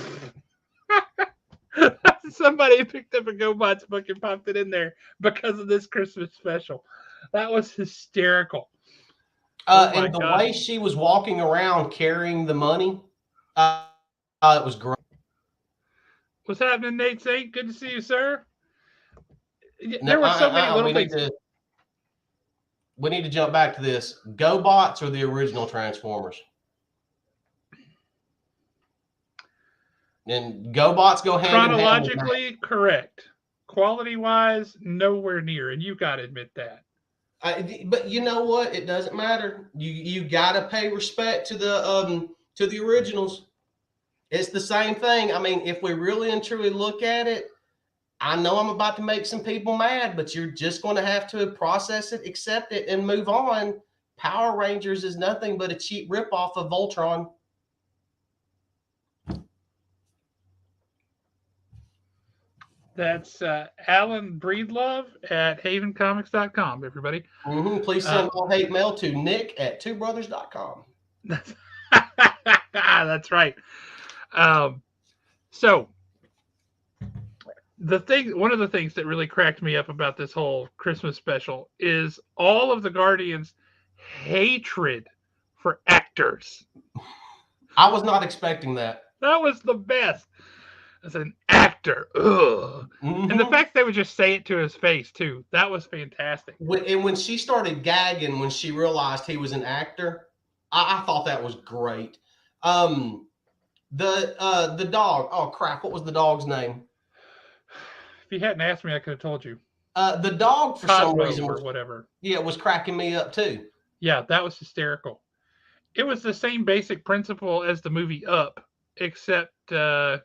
"Somebody picked up a GoBots book and popped it in there because of this Christmas special." That was hysterical. Oh my And the god! way she was walking around carrying the money, it was great. What's happening, Nate Saint? Good to see you, sir. No, There were so many little we need things. to jump back to this. GoBots or the original Transformers? And GoBots go hand in hand with that. Chronologically correct. Quality wise, nowhere near, and you got to admit that. But you know what? It doesn't matter. You gotta pay respect to the originals. It's the same thing. I mean, if we really and truly look at it, I know I'm about to make some people mad, but you're just going to have to process it, accept it, and move on. Power Rangers is nothing but a cheap ripoff of Voltron. That's Alan Breedlove at havencomics.com, everybody. Please Uh, send all hate mail to Nick at twobrothers.com. that's, that's right. Um, so one of the things that really cracked me up about this whole Christmas special is all of the Guardians' hatred for actors. I was not expecting that. That was the best. As an actor, ugh. And the Mm-hmm. fact they would just say it to his face too, that was fantastic. And when she started gagging when she realized he was an actor, I thought that was great. Um, the dog. Oh crap! What was the dog's name? If you hadn't asked me, I could have told you. The dog for some Cosmo reason or was whatever. was cracking me up too. Yeah, that was hysterical. It was the same basic principle as the movie Up, except the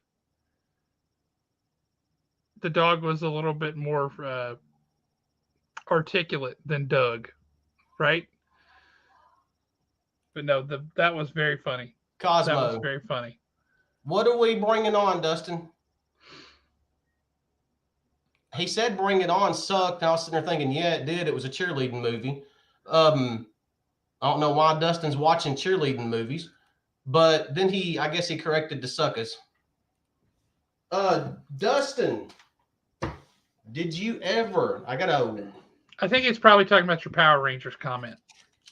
dog was a little bit more articulate than Doug, right? But no, that was very funny. That was Cosmo. very funny. What are we bringing on, Dustin? He said "Bring It On" sucked. I was sitting there thinking, yeah, it did. It was a cheerleading movie. Um, I don't know why Dustin's watching cheerleading movies, but then I guess he corrected the suckers. Dustin, did you ever? I think he's probably talking about your Power Rangers comment.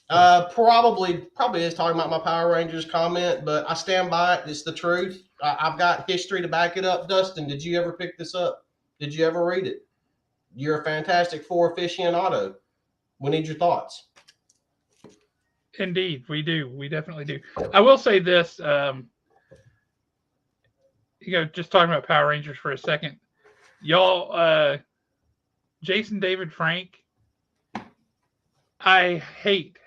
Probably is talking about my Power Rangers comment, but I stand by it. It's the truth. I've got history to back it up. Dustin, did you ever pick this up? Did you ever read it? You're a Fantastic Four aficionado. We need your thoughts. Indeed, we do. We definitely do. I will say this. Just talking about Power Rangers for a second, y'all. Jason David Frank. I hate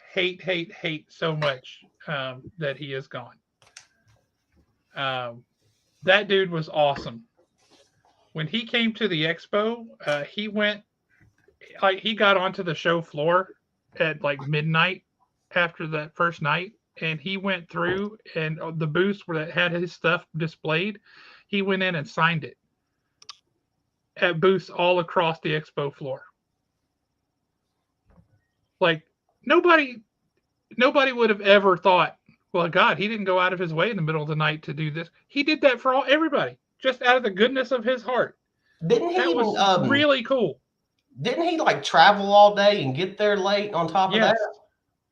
so much that he is gone. That dude was awesome. When he came to the expo, he got onto the show floor at like midnight after that first night, and he went through and the booths where that had his stuff displayed. He went in and signed it. at booths all across the expo floor. Like nobody would have ever thought, well, God, he didn't go out of his way in the middle of the night to do this. He did that for everybody, just out of the goodness of his heart. Didn't he That was really cool. Didn't he like travel all day and get there late on top of that?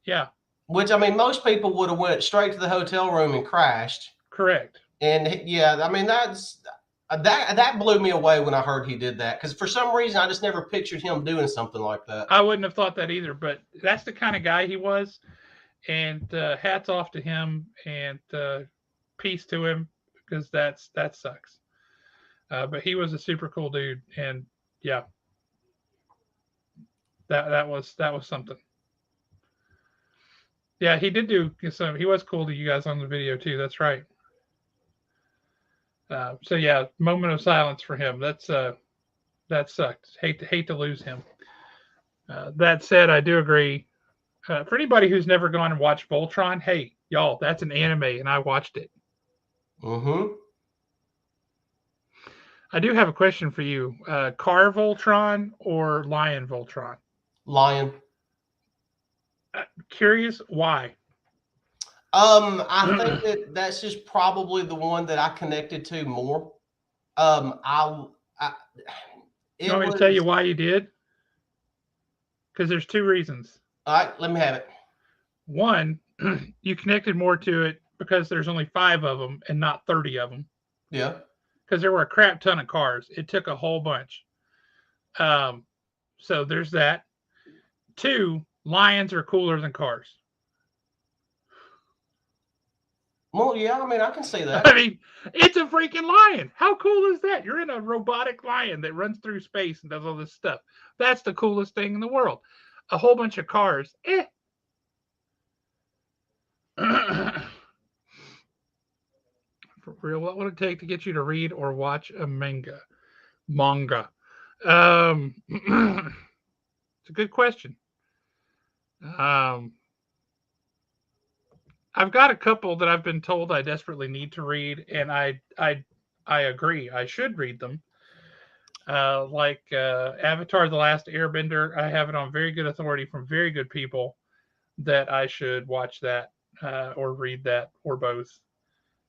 Yeah. Which, I mean, most people would have went straight to the hotel room and crashed. Correct. And yeah, I mean, that blew me away when I heard he did that, because for some reason I just never pictured him doing something like that. I wouldn't have thought that either, but that's the kind of guy he was, and hats off to him, and peace to him, because that sucks. But he was a super cool dude, and yeah, that was something. Yeah, he did do some. He was cool to you guys on the video too. That's right. So yeah, moment of silence for him. That sucked. Hate to lose him. That said, I do agree. For anybody who's never gone and watched Voltron, hey y'all, that's an anime, and I watched it. Mm-hmm. I do have a question for you. Car Voltron or Lion Voltron? Lion. Curious why? I think that's just probably the one that I connected to more. You want me to tell you why you did? Because there's two reasons. All right, let me have it. One, you connected more to it because there's only 5 of them and not 30 of them. Yeah. Because there were a crap ton of cars. It took a whole bunch. So there's that. 2, lions are cooler than cars. Well, yeah, I mean, I can see that. I mean, it's a freaking lion. How cool is that? You're in a robotic lion that runs through space and does all this stuff. That's the coolest thing in the world. A whole bunch of cars. For real, what would it take to get you to read or watch a manga? It's a good question. I've got a couple that I've been told I desperately need to read, and I agree. I should read them. Like Avatar: The Last Airbender, I have it on very good authority from very good people that I should watch that or read that or both.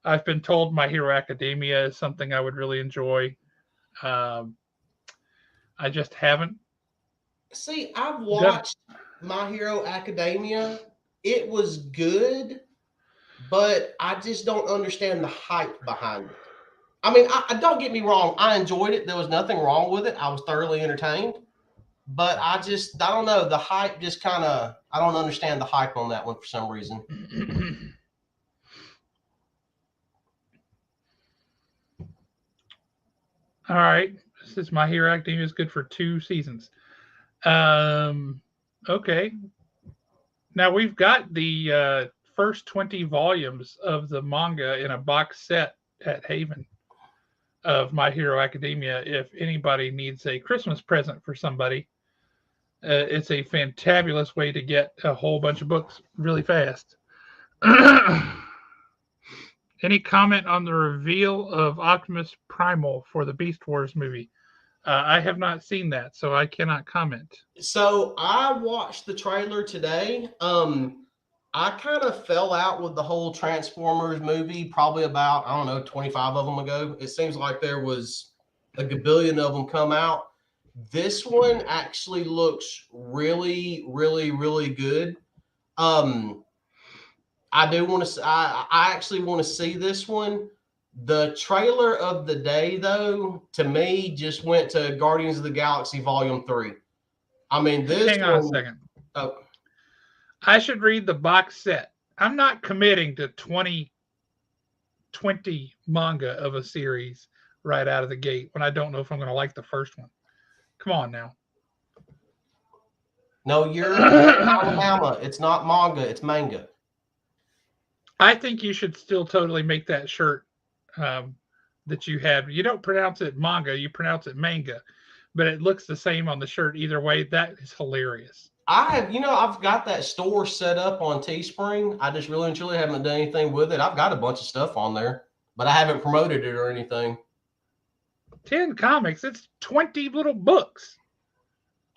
I've been told My Hero Academia is something I would really enjoy. I just haven't. See, I've watched My Hero Academia. It was good, but I just don't understand the hype behind it. I mean, I don't get me wrong. I enjoyed it. There was nothing wrong with it. I was thoroughly entertained. But I don't know. The hype just kind of, I don't understand the hype on that one for some reason. All right. This is My Hero Academia is good for 2 seasons. Okay. Now we've got the first 20 volumes of the manga in a box set at Haven of My Hero Academia. If anybody needs a Christmas present for somebody, it's a fantabulous way to get a whole bunch of books really fast. Any comment on the reveal of Optimus Primal for the Beast Wars movie? I have not seen that, so I cannot comment. So I watched the trailer today. I kind of fell out with the whole Transformers movie probably about, I don't know, 25 of them ago. It seems like there was a gabillion of them come out. This one actually looks really, really, really good. I do want to. I actually want to see this one. The trailer of the day, though, to me, just went to Guardians of the Galaxy Volume 3. I mean, this. Hang on a second. Oh. I should read the box set. I'm not committing to 20 manga of a series right out of the gate when I don't know if I'm going to like the first one. Come on now. No, you're Hama. It's not manga. It's manga. I think you should still totally make that shirt that you had. You don't pronounce it manga. You pronounce it manga. But it looks the same on the shirt either way. That is hilarious. I've got that store set up on Teespring. I just really and truly haven't done anything with it. I've got a bunch of stuff on there, but I haven't promoted it or anything. 10 comics. It's 20 little books.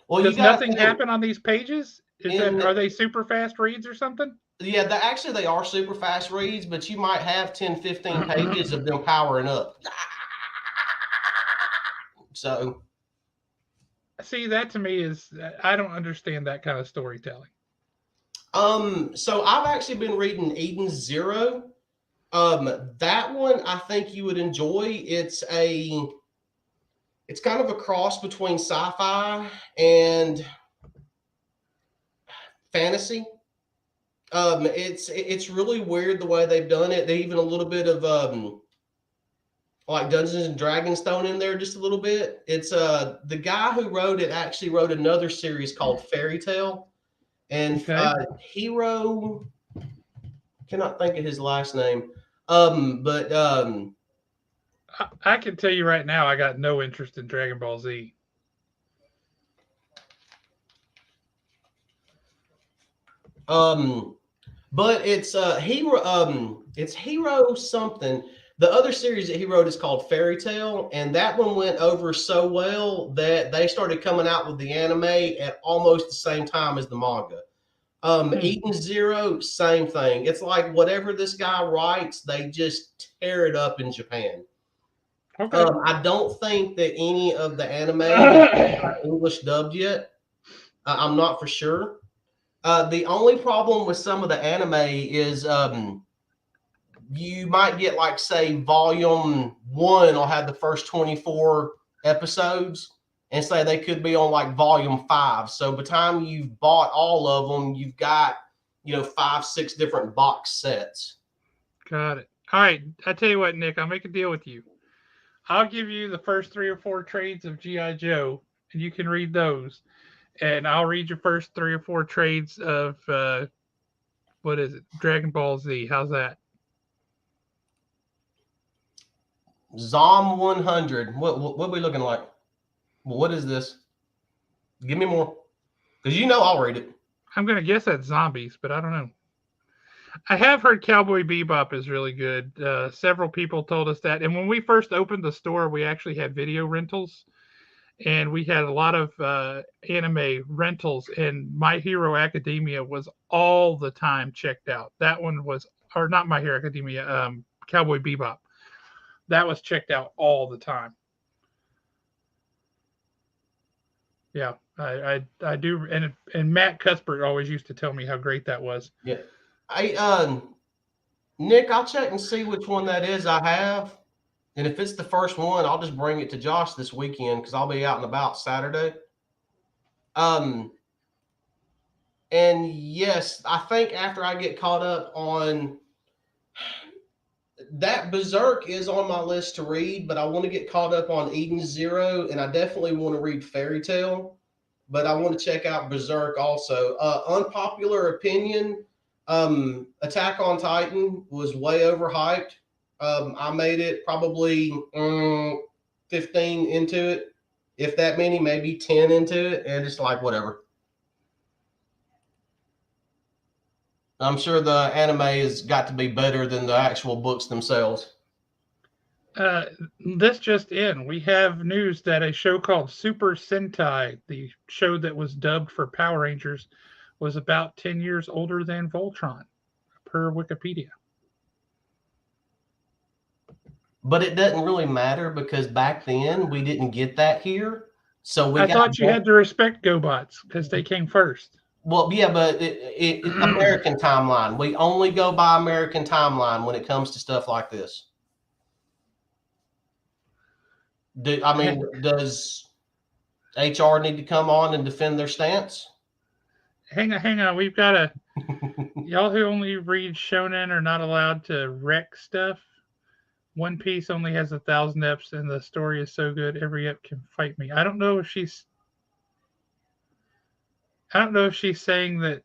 Well, Does nothing happen on these pages? Are they super fast reads or something? Yeah, actually they are super fast reads, but you might have 10, 15 pages of them powering up. So, see, that to me is, I don't understand that kind of storytelling. So I've actually been reading Eden Zero. That one I think you would enjoy. It's kind of a cross between sci-fi and fantasy. It's really weird the way they've done it. They even a little bit of like Dungeons and Dragons thrown in there just a little bit. It's the guy who wrote it actually wrote another series called Fairy Tale, and Hero cannot think of his last name. But I can tell you right now, I got no interest in Dragon Ball Z. But it's Hero something. The other series that he wrote is called Fairy Tale, and that one went over so well that they started coming out with the anime at almost the same time as the manga. Eden Zero, same thing. It's like whatever this guy writes, they just tear it up in Japan. Okay. I don't think that any of the anime are English dubbed yet. I'm not for sure. The only problem with some of the anime is you might get, like, say, volume 1 will have the first 24 episodes, and say they could be on like volume 5. So by the time you've bought all of them, you've got 5, 6 different box sets. Got it. All right. I tell you what, Nick, I'll make a deal with you. I'll give you the first 3 or 4 trades of G.I. Joe, and you can read those. And I'll read your first 3 or 4 trades of what is it? Dragon Ball Z. How's that? Zom 100. What are we looking like? What is this? Give me more, because I'll read it. I'm gonna guess that's zombies, but I don't know. I have heard Cowboy Bebop is really good. Several people told us that, and when we first opened the store, we actually had video rentals, and we had a lot of anime rentals. And My Hero Academia was all the time checked out. That one was, or not My Hero Academia, Cowboy Bebop. That was checked out all the time. Yeah, I do, and Matt Cuthbert always used to tell me how great that was. Yeah, Nick, I'll check and see which one that is I have, and if it's the first one, I'll just bring it to Josh this weekend because I'll be out and about Saturday. And yes, I think after I get caught up on that, Berserk is on my list to read, but I want to get caught up on Eden Zero, and I definitely want to read Fairy Tale, but I want to check out Berserk also. Unpopular opinion, Attack on Titan was way overhyped. I made it probably 15 into it, if that many, maybe 10 into it, and it's like, whatever. I'm sure the anime has got to be better than the actual books themselves. This just in, we have news that a show called Super Sentai, the show that was dubbed for Power Rangers, was about 10 years older than Voltron, per Wikipedia. But it doesn't really matter because back then we didn't get that here. So I thought you had to respect GoBots because they came first. Well, yeah, but it's American timeline. We only go by American timeline when it comes to stuff like this. Does HR need to come on and defend their stance? Hang on. We've got a y'all who only read shonen are not allowed to wreck stuff. One Piece only has 1,000 eps, and the story is so good every ep can fight me. I don't know if she's saying that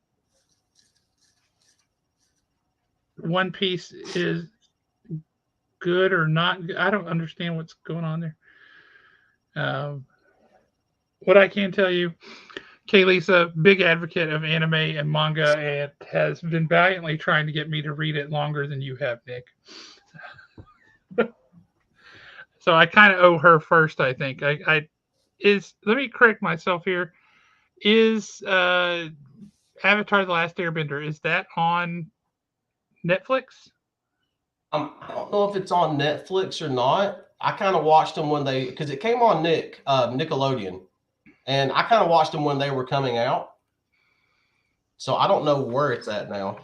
One Piece is good or not. I don't understand what's going on there. What I can tell you, Kaylee's big advocate of anime and manga and has been valiantly trying to get me to read it longer than you have, Nick. So I kind of owe her first, I think. I is let me correct myself here. Is Avatar: The Last Airbender, is that on Netflix? I don't know if it's on Netflix or not. I kind of watched them when they because it came on Nickelodeon, and I kind of watched them when they were coming out. So I don't know where it's at now.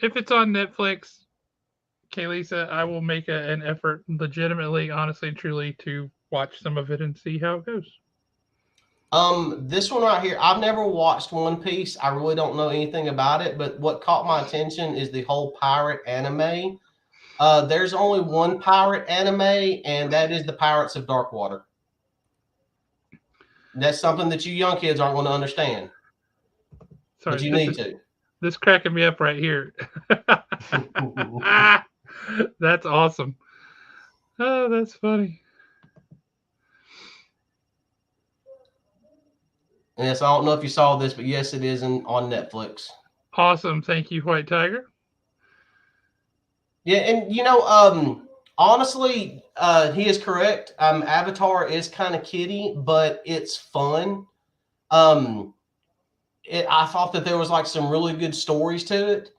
If it's on Netflix, Kaylisa, I will make an effort, legitimately, honestly, truly, to watch some of it and see how it goes. This one right here, I've never watched One Piece. I really don't know anything about it, but what caught my attention is the whole pirate anime. There's only one pirate anime, and that is the Pirates of Darkwater. That's something that you young kids aren't going to understand, but Sorry, you need to. this cracking me up right here. That's awesome. Oh, that's funny. And yes, I don't know if you saw this, but yes, it is on Netflix. Awesome. Thank you, White Tiger. Yeah, and honestly, he is correct. Avatar is kind of kiddie, but it's fun. Um, I thought that there was like some really good stories to it.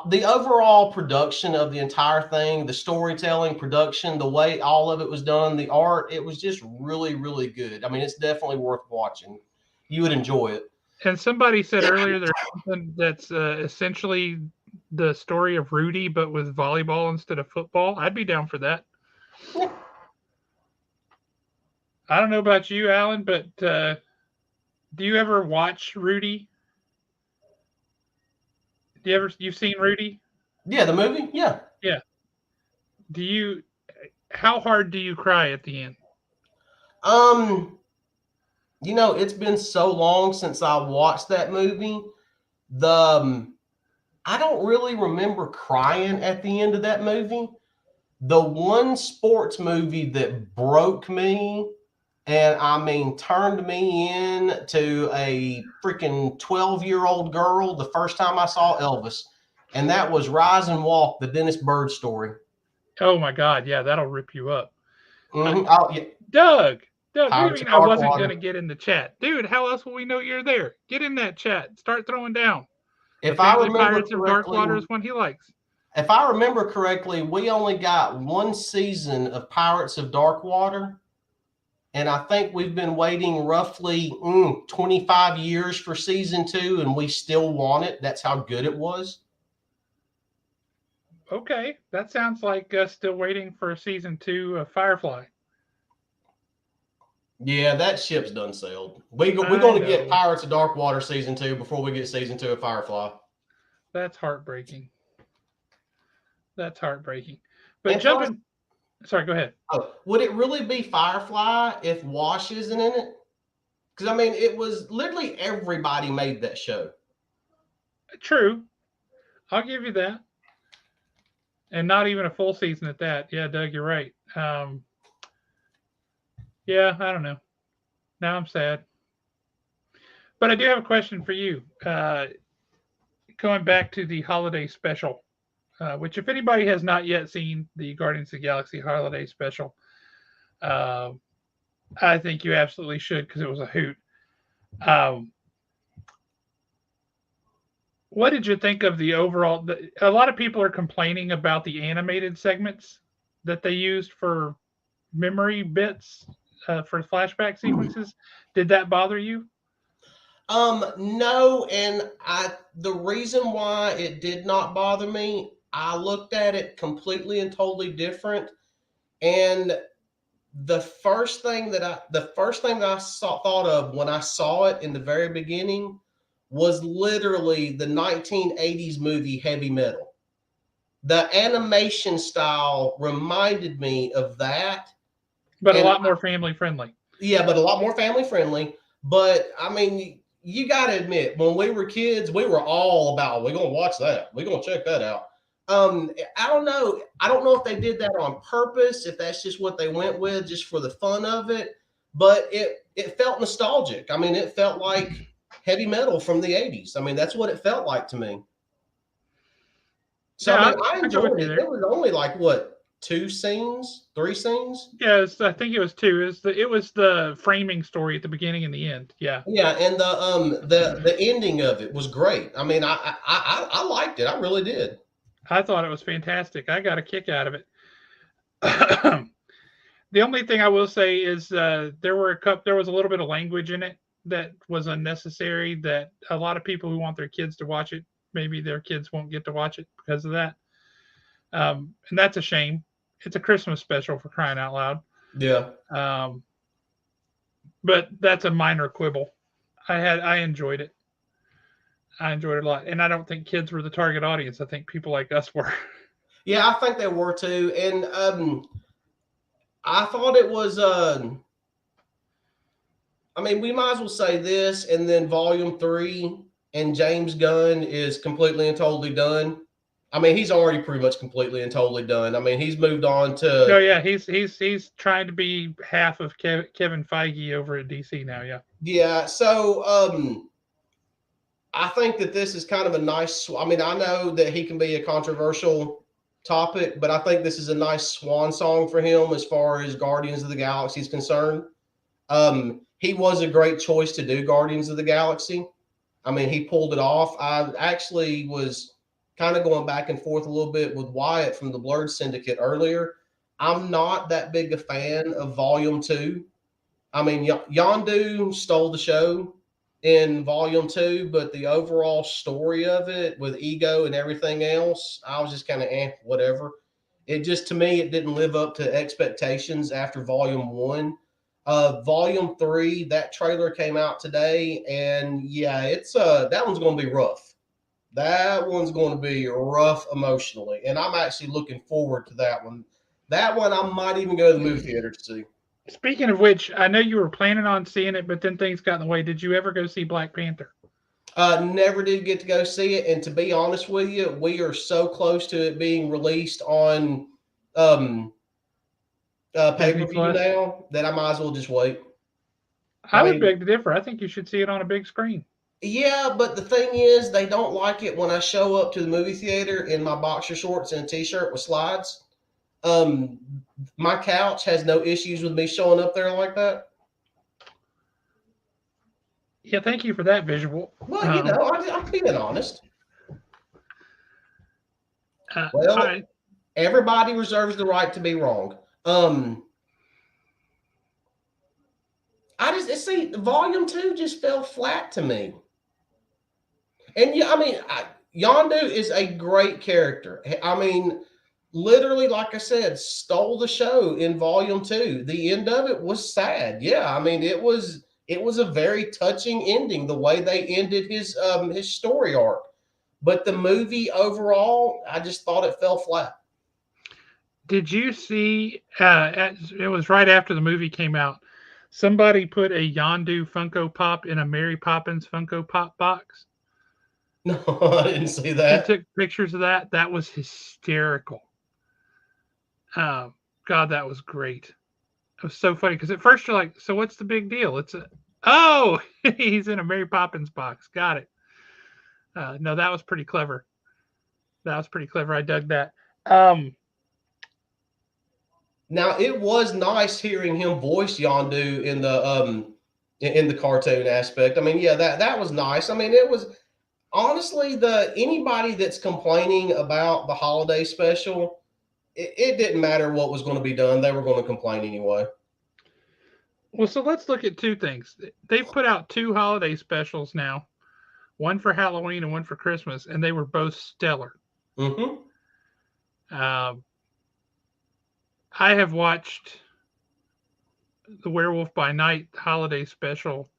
The overall production of the entire thing, the storytelling, production, the way all of it was done, the art, it was just really, really good. I mean, it's definitely worth watching. You would enjoy it. And somebody said earlier there's something that's essentially the story of Rudy, but with volleyball instead of football. I'd be down for that. Yeah. I don't know about you, Alan, but do you ever watch Rudy? You've seen Rudy? Yeah, the movie. Yeah. Yeah. Do you? How hard do you cry at the end? Um, it's been so long since I watched that movie. The I don't really remember crying at the end of that movie. The one sports movie that broke me and I mean turned me in to a freaking 12-year-old girl the first time I saw Elvis, and that was Rise and Walk, the Dennis Bird story. Oh my God, yeah, that'll rip you up. Uh, Oh yeah, Doug, Doug, what do you Pirates mean of I Dark wasn't gonna Water. get in the chat, dude? How else will we know you're there? Get in that chat. Start throwing down. If I Apparently, remember Pirates of Darkwater correctly, is one he likes. we only got one season of Pirates of Dark Water, and I think we've been waiting roughly 25 years for season 2, and we still want it. That's how good it was. Okay, that sounds like still waiting for season 2 of Firefly. Yeah, that ship's done sailed. We're I going to get know. Pirates of Dark Water season 2 before we get season 2 of Firefly. That's heartbreaking. That's heartbreaking. But And plus, jumping, sorry, go ahead. would it really be Firefly if Wash isn't in it? Because I mean, it was literally everybody made that show. True, I'll give you that, and not even a full season at that. Yeah, Doug, you're right. Yeah, I don't know. Now I'm sad. But I do have a question for you. Going back to the holiday special, which, if anybody has not yet seen the Guardians of the Galaxy holiday special, uh, I think you absolutely should because it was a hoot. Um, what did you think of the overall? A lot of people are complaining about the animated segments that they used for memory bits for flashback sequences. Did that bother you? No, and the reason why it did not bother me, I looked at it completely and totally different. And the first thing that thought of when I saw it in the very beginning was literally the 1980s movie Heavy Metal. The animation style reminded me of that. But a And lot more family friendly. yeah, but a lot more family friendly. But I mean, you got to admit, when we were kids, we were all about, we're going to watch that. We're going to check that out. I don't know. I don't know if they did that on purpose, if that's just what they went with, just for the fun of it. But it felt nostalgic. I mean, it felt like heavy metal from the 80s. I mean, that's what it felt like to me. So, I Yeah, mean, I I go with enjoyed you it. It there. was only like, what, 2 scenes, 3 scenes? Yeah, I think it was two. It was the framing story at the beginning and the end. Yeah, Yeah, and the ending of it was great. I mean, I liked it. I really did. I thought it was fantastic. I got a kick out of it. The only thing I will say is there was a little bit of language in it that was unnecessary. That a lot of people who want their kids to watch it, maybe their kids won't get to watch it because of that, and that's a shame. It's a Christmas special for crying out loud. Yeah. Um, but that's a minor quibble. I enjoyed it. I enjoyed it a lot, and I don't think kids were the target audience. I think people like us were. Yeah, I think they were too. And I thought it was I mean, we might as well say this, and then volume 3 and James Gunn is completely and totally done. I mean, he's already pretty much completely and totally done. I mean, he's moved on Oh to yeah, he's trying to be half of Kevin Feige over at DC now. Yeah. yeah. So I think that this is kind of a nice. I mean, I know that he can be a controversial topic, but I think this is a nice swan song for him as far as Guardians of the Galaxy is concerned. He was a great choice to do Guardians of the Galaxy. I mean, he pulled it off. I actually was kind of going back and forth a little bit with Wyatt from the Blurred Syndicate earlier. I'm not that big a fan of Volume 2. I mean, Yondu stole the show in Volume 2, but the overall story of it with Ego and everything else, I was just kind of whatever. It just, to me, it didn't live up to expectations after Volume 1. Volume 3, that trailer came out today, and yeah, it's that one's going to be rough. That one's going to be rough emotionally, and I'm actually looking forward to that one. That one I might even go to the movie theater to see. Speaking of which, I know you were planning on seeing it, but then things got in the way. Did you ever go see Black Panther? Never did get to go see it, and to be honest with you, we are so close to it being released on um, pay per Disney view Plus? now that I might as well just wait. I I would mean, beg to differ. I think you should see it on a big screen. yeah, but the thing is, they don't like it when I show up to the movie theater in my boxer shorts and a t-shirt with slides. Um, my couch has no issues with me showing up there like that. Yeah, thank you for that visual. Well, you know, I'm being honest. All Well, right. everybody reserves the right to be wrong. Um, I just see volume 2 just fell flat to me. And yeah, I mean, Yondu is a great character. I mean, literally, like I said, stole the show in volume 2. The end of it was sad. Yeah, I mean, it was a very touching ending the way they ended his story arc. But the movie overall, I just thought it fell flat. Did you see? It was right after the movie came out. Somebody put a Yondu Funko Pop in a Mary Poppins Funko Pop box No, I didn't see and that. took pictures of that. That was hysterical. Uh, God, that was great. It was so funny because at first you're like, "So what's the big deal?" It's a oh, he's in a Mary Poppins box. Got it. No, that was pretty clever. That was pretty clever. I dug that. Um, Now it was nice hearing him voice Yondu in the cartoon aspect. I mean, yeah, that was nice. I mean, it was honestly the anybody that's complaining about the holiday special, it didn't matter what was going to be done; they were going to complain anyway. well, so let's look at two things. They've put out two holiday specials now, one for Halloween and one for Christmas, and they were both stellar. Hmm. Uh, I have watched the Werewolf by Night holiday special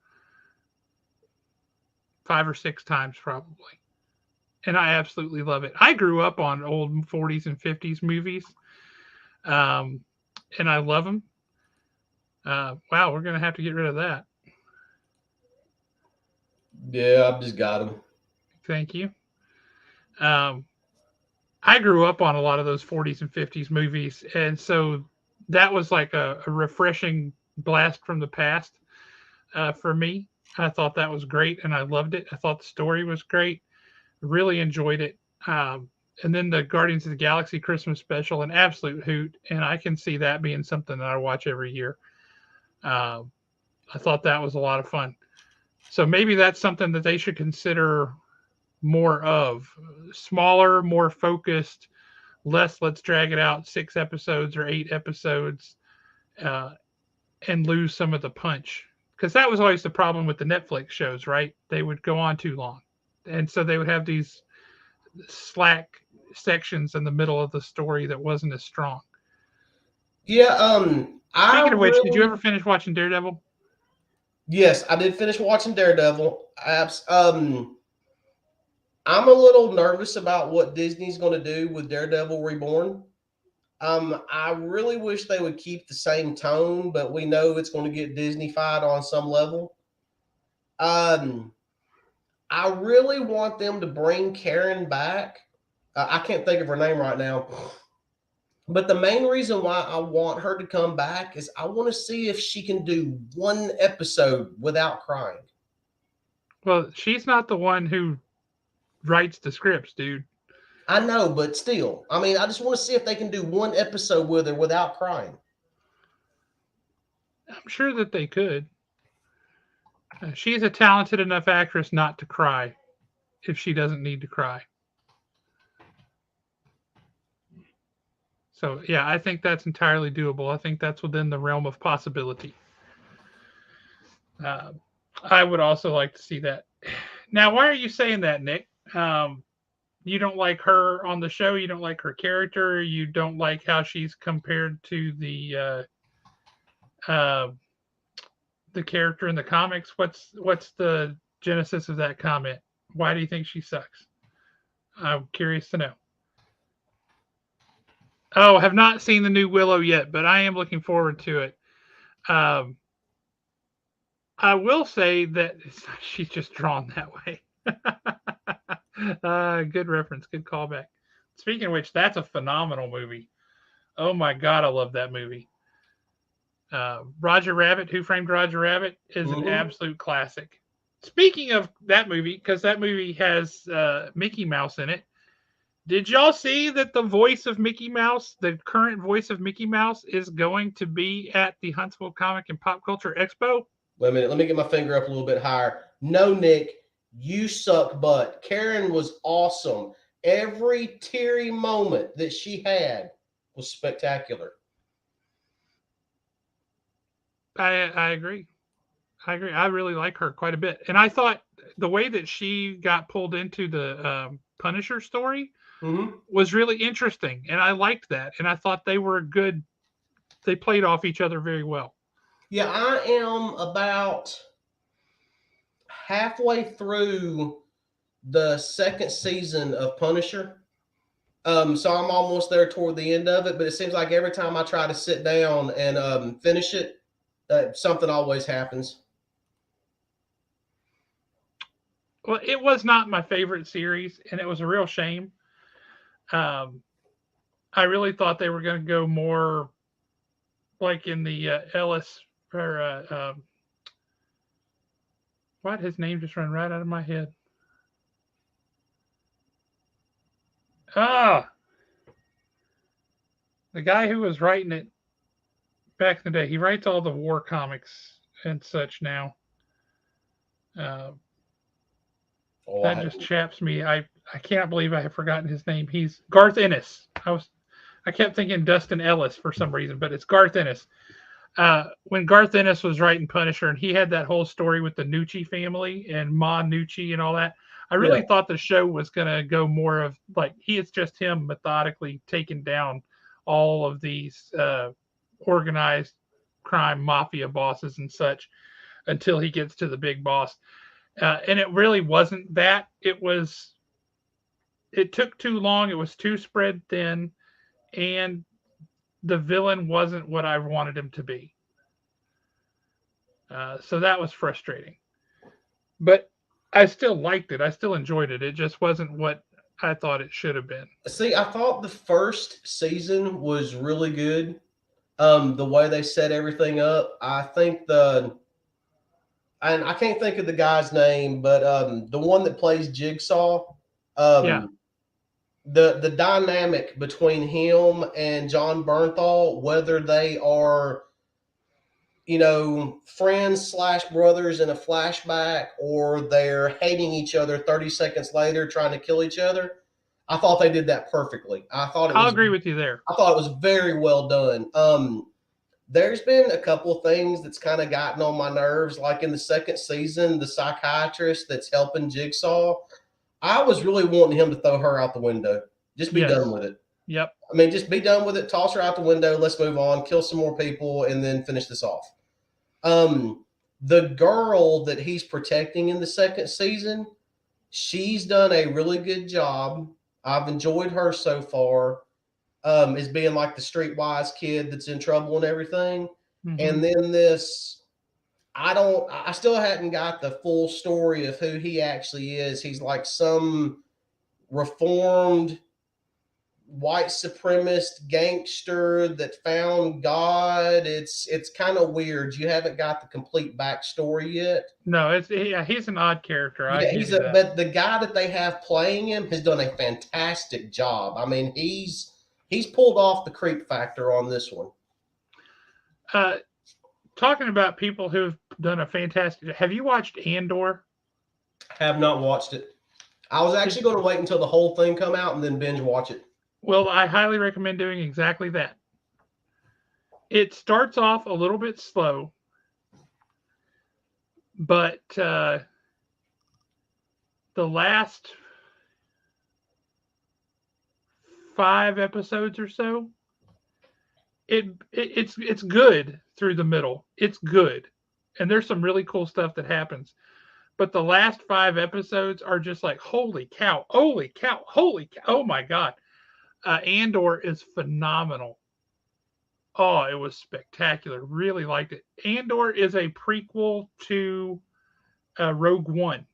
5 or 6 times probably, and I absolutely love it. I grew up on old 40s and 50s movies, um, and I love them. Wow, we're gonna have to get rid of that. Yeah, I've just got him. Thank you. Um, I grew up on a lot of those 40s and 50s movies, and so that was like a refreshing blast from the past for me. I thought that was great, and I loved it. I thought the story was great. Really enjoyed it. And then the Guardians of the Galaxy Christmas special, an absolute hoot, and I can see that being something that I watch every year. Um, I thought that was a lot of fun. So maybe that's something that they should consider more of. Smaller, more focused, less let's drag it out 6 episodes or 8 episodes, uh, and lose some of the punch. Because that was always the problem with the Netflix shows, right? They would go on too long. And so they would have these slack sections in the middle of the story that wasn't as strong. Yeah, I Speaking of which, did you really, ever finish watching Daredevil? yes, I did finish watching Daredevil. I'm a little nervous about what Disney's going to do with Daredevil Reborn. I really wish they would keep the same tone, but we know it's going to get Disney-fied on some level. Um, I really want them to bring Karen back. I can't think of her name right now. But the main reason why I want her to come back is I want to see if she can do one episode without crying. Well, she's not the one who writes the scripts, dude. I know, but still, I mean, I just want to see if they can do one episode with her without crying. I'm sure that they could. She's a talented enough actress not to cry if she doesn't need to cry. So, yeah, I think that's entirely doable. I think that's within the realm of possibility. Uh, I would also like to see that. Now, why are you saying that, Nick? You don't like her on the show. You don't like her character. You don't like how she's compared to uh, the character in the comics. What's the genesis of that comment? Why do you think she sucks? I'm curious to know. Oh, have not seen the new Willow yet, but I am looking forward to it. Um, I will say that she's just drawn that way. Good reference, good callback. Speaking of which, that's a phenomenal movie. Oh my god, I love that movie. Roger Rabbit, Who Framed Roger Rabbit, is an Mm-hmm. absolute classic. Speaking of that movie, because that movie has Mickey Mouse in it, did y'all see that the voice of Mickey Mouse, the current voice of Mickey Mouse, is going to be at the Huntsville Comic and Pop Culture Expo? Wait a minute, let me get my finger up a little bit higher. No, Nick, you suck butt. Karen was awesome. Every teary moment that she had was spectacular. I agree. I agree. I really like her quite a bit, and I thought the way that she got pulled into the Punisher story Mm-hmm. was really interesting, and I liked that. And I thought they were good. They played off each other very well. Yeah, I am about halfway through the second season of Punisher. So I'm almost there toward the end of it, but it seems like every time I try to sit down and finish it, something always happens. Well, it was not my favorite series, and it was a real shame. Um, I really thought they were going to go more like in the Ellis or what? His name just ran right out of my head. Ah, the guy who was writing it back in the day. He writes all the war comics and such now. Uh, Oh, that just chaps me. I can't believe I have forgotten his name. He's Garth Ennis. I kept thinking Dustin Ellis for some reason, but it's Garth Ennis. When Garth Ennis was writing Punisher, and he had that whole story with the Nucci family and Ma Nucci and all that, I yeah. really thought the show was going to go more of like it's just him methodically taking down all of these organized crime mafia bosses and such until he gets to the big boss. And it really wasn't that. It took too long. It was too spread thin, and the villain wasn't what I wanted him to be. So that was frustrating. But I still liked it. I still enjoyed it. It just wasn't what I thought it should have been. See, I thought the first season was really good. The way they set everything up, I think and I can't think of the guy's name, but the one that plays Jigsaw, Yeah. um, the dynamic between him and John Bernthal, whether they are, friends slash brothers in a flashback or they're hating each other 30 seconds later trying to kill each other. I thought they did that perfectly. I'll agree with you there. I thought it was very well done. There's been a couple of things that's kind of gotten on my nerves, like in the second season, the psychiatrist that's helping Jigsaw. I was really wanting him to throw her out the window. Just be done with it. Yep. I mean, just be done with it. Toss her out the window. Let's move on. Kill some more people, and then finish this off. The girl that he's protecting in the second season, she's done a really good job. I've enjoyed her so far. As being like the streetwise kid that's in trouble and everything. Mm-hmm. And then this, I still hadn't got the full story of who he actually is. He's like some reformed white supremacist gangster that found God. It's kind of weird. You haven't got the complete backstory yet. No, he's an odd character. But the guy that they have playing him has done a fantastic job. I mean, he's pulled off the creep factor on this one. Talking about people who've done a fantastic. Have you watched Andor? Have not watched it. I was actually going to wait until the whole thing come out and then binge watch it. Well, I highly recommend doing exactly that. It starts off a little bit slow, but the last 5 episodes or so, it's good through the middle. It's good, and there's some really cool stuff that happens. But the last 5 episodes are just like, holy cow, holy cow, holy cow, oh my god. Andor is phenomenal. Oh, it was spectacular. Really liked it. Andor is a prequel to Rogue One.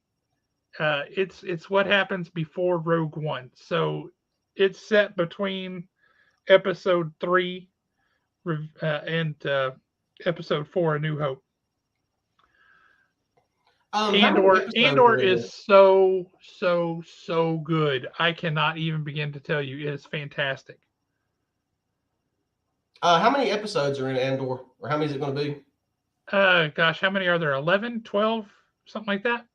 It's what happens before Rogue One. So it's set between episode 3 and episode 4, A New Hope. Andor is so good. I cannot even begin to tell you. It is fantastic. How many episodes are in Andor? Or how many is it going to be? Gosh, how many are there? 11, 12, something like that?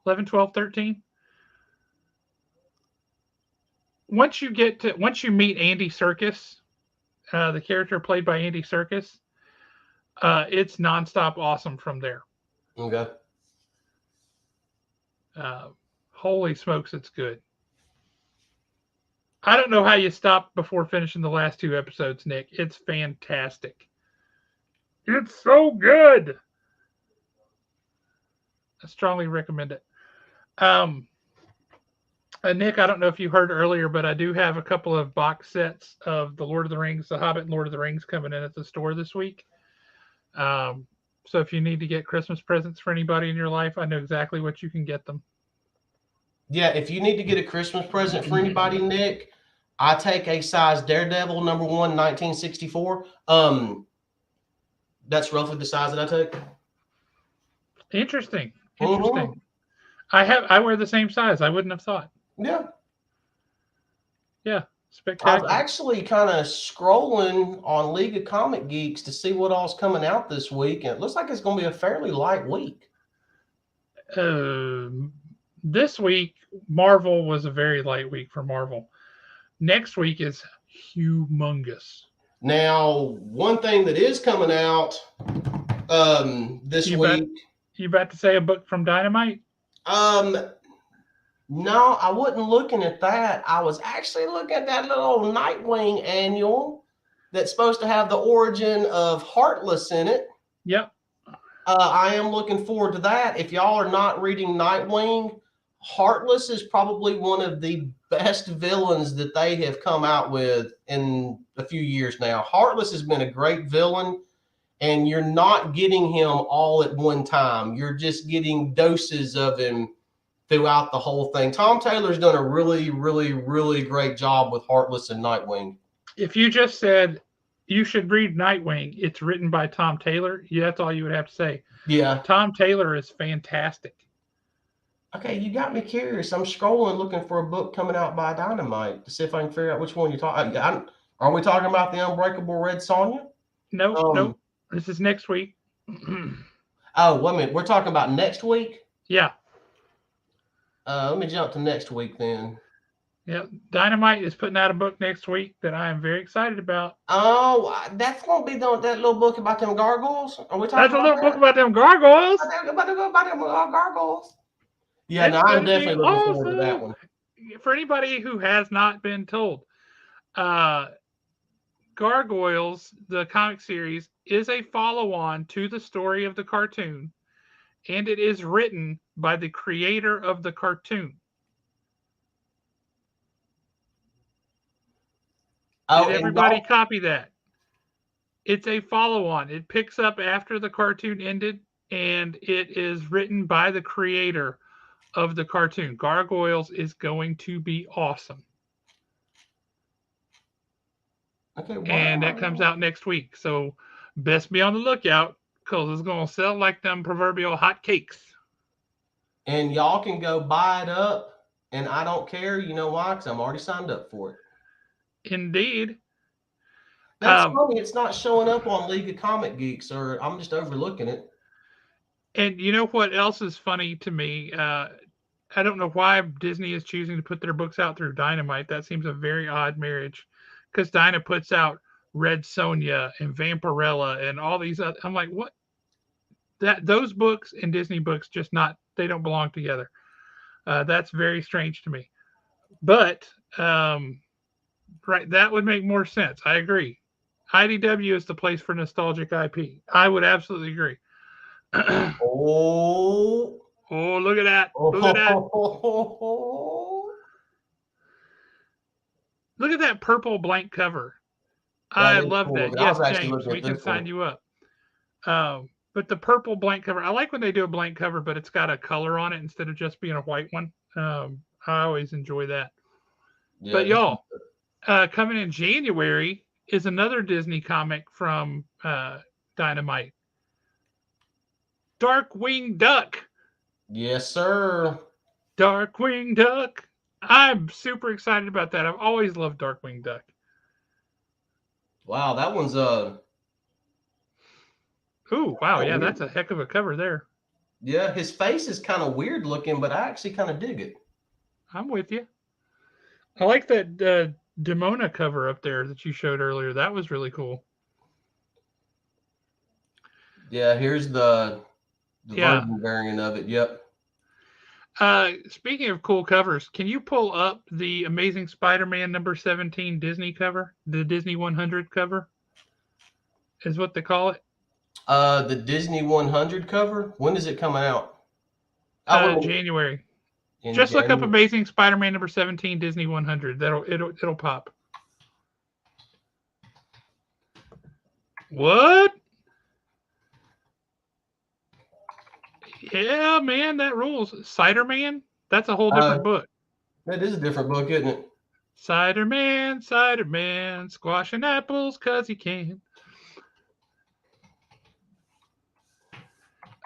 11, 12, 13? Once you meet Andy Serkis, the character played by Andy Serkis, it's nonstop awesome from there. Okay. Holy smokes, it's good. I don't know how you stop before finishing the last 2 episodes, Nick. It's fantastic. It's so good. I strongly recommend it. Nick, I don't know if you heard earlier, but I do have a couple of box sets of The Lord of the Rings, The Hobbit and Lord of the Rings coming in at the store this week. So if you need to get Christmas presents for anybody in your life, I know exactly what you can get them. Yeah, if you need to get a Christmas present for anybody, Nick, I take a size Daredevil #1, 1964. That's roughly the size that I take. Interesting. Mm-hmm. I wear the same size. I wouldn't have thought. Yeah. Yeah. Spectacular. I was actually kind of scrolling on League of Comic Geeks to see what all's coming out this week, and it looks like it's going to be a fairly light week. This week, Marvel was a very light week for Marvel. Next week is humongous. Now, one thing that is coming out this week. You about to say a book from Dynamite? No, I wasn't looking at that. I was actually looking at that little Nightwing annual that's supposed to have the origin of Heartless in it. Yep. I am looking forward to that. If y'all are not reading Nightwing, Heartless is probably one of the best villains that they have come out with in a few years now. Heartless has been a great villain, and you're not getting him all at one time. You're just getting doses of him throughout the whole thing. Tom Taylor's done a really, really, really great job with Heartless and Nightwing. If you just said you should read Nightwing, it's written by Tom Taylor, that's all you would have to say. Yeah. Tom Taylor is fantastic. Okay, you got me curious. I'm scrolling looking for a book coming out by Dynamite to see if I can figure out which one you're talking. Are we talking about the Unbreakable Red Sonja? Nope, Um. nope. This is next week. Oh, wait a minute. We're talking about next week. Yeah, Let me jump to next week then. yeah. Dynamite is putting out a book next week that I am very excited about. Oh, that's gonna be that little book about them gargoyles. Are we That's talking a about little book that? about them gargoyles. About them gargoyles. Yeah, no, It's I'm gonna be definitely looking forward to that awesome. one. For anybody who has not been told, uh, Gargoyles, the comic series, is a follow-on to the story of the cartoon, and it is written by the creator of the cartoon. Oh, Did and everybody y'all, copy that? It's a follow-on. It picks up after the cartoon ended, and it is written by the creator of the cartoon. Gargoyles is going to be awesome. okay, And that comes wow. out next week. So best be on the lookout because it's going to sell like them proverbial hot cakes. And y'all can go buy it up, and I don't care. You know why? Because I'm already signed up for it. Indeed. That's Um, funny. It's not showing up on League of Comic Geeks, or I'm just overlooking it. and you know what else is funny to me? I don't know why Disney is choosing to put their books out through Dynamite. That seems a very odd marriage because Dyna puts out Red Sonja and Vampirella and all these other. I'm like, what? That those books and Disney books just not they don't belong together. That's very strange to me. But right, that would make more sense. I agree. IDW is the place for nostalgic IP. I would absolutely agree. Oh, Oh, look at that! Look at that! oh, Look at that purple blank cover. that I is love cool that. looking. I Yes, was actually James, looking we at can this one. sign you up. But the purple blank cover, I like when they do a blank cover, but it's got a color on it instead of just being a white one. I always enjoy that. Yeah, But this is, y'all, coming in January is another Disney comic from Dynamite, Darkwing Duck. yes, sir. Darkwing Duck. I'm super excited about that. I've always loved Darkwing Duck. Wow, that one's Ooh, wow, kind of yeah, weird. that's a heck of a cover there. Yeah, his face is kind of weird looking, but I actually kind of dig it. I'm with you. I like that Demona cover up there that you showed earlier. That was really cool. Yeah, here's the Yeah. virgin variant of it. Yep. Speaking of cool covers, can you pull up the Amazing Spider-Man number 17 Disney cover? The Disney 100 cover is what they call it. The Disney 100 cover. When is it coming out? Oh, January. in Just look up January. Amazing Spider-Man number 17 Disney 100. It'll pop. What? Yeah, man, that rules. Cider Man? That's a whole different book. That is a different book, isn't it? Cider Man, squashing apples 'cause he can.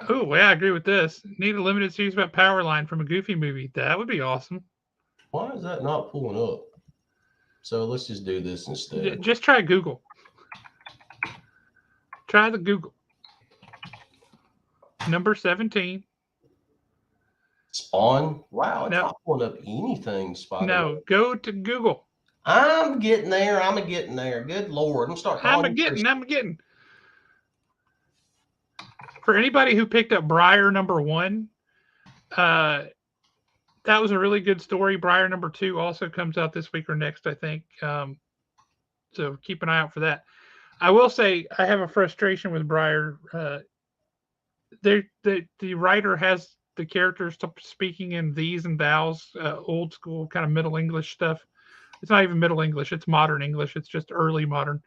Oh, yeah, I agree with this. Need a limited series about Powerline from a Goofy movie. That would be awesome. Why is that not pulling up? So let's just do this instead. Just try Google. Try the Google. Number 17. Spawn. Wow, it's No, not pulling up anything, Spider-Man. no, go to Google. I'm getting there. I'm getting there. Good Lord. I'm starting to I'm a getting. For anybody who picked up Briar number 1, uh, that was a really good story. Briar number 2 also comes out this week or next, I think. So keep an eye out for that. I will say I have a frustration with Briar. The writer has the characters speaking in these and thous, old school kind of Middle English stuff. It's not even Middle English; it's modern English. It's just early modern,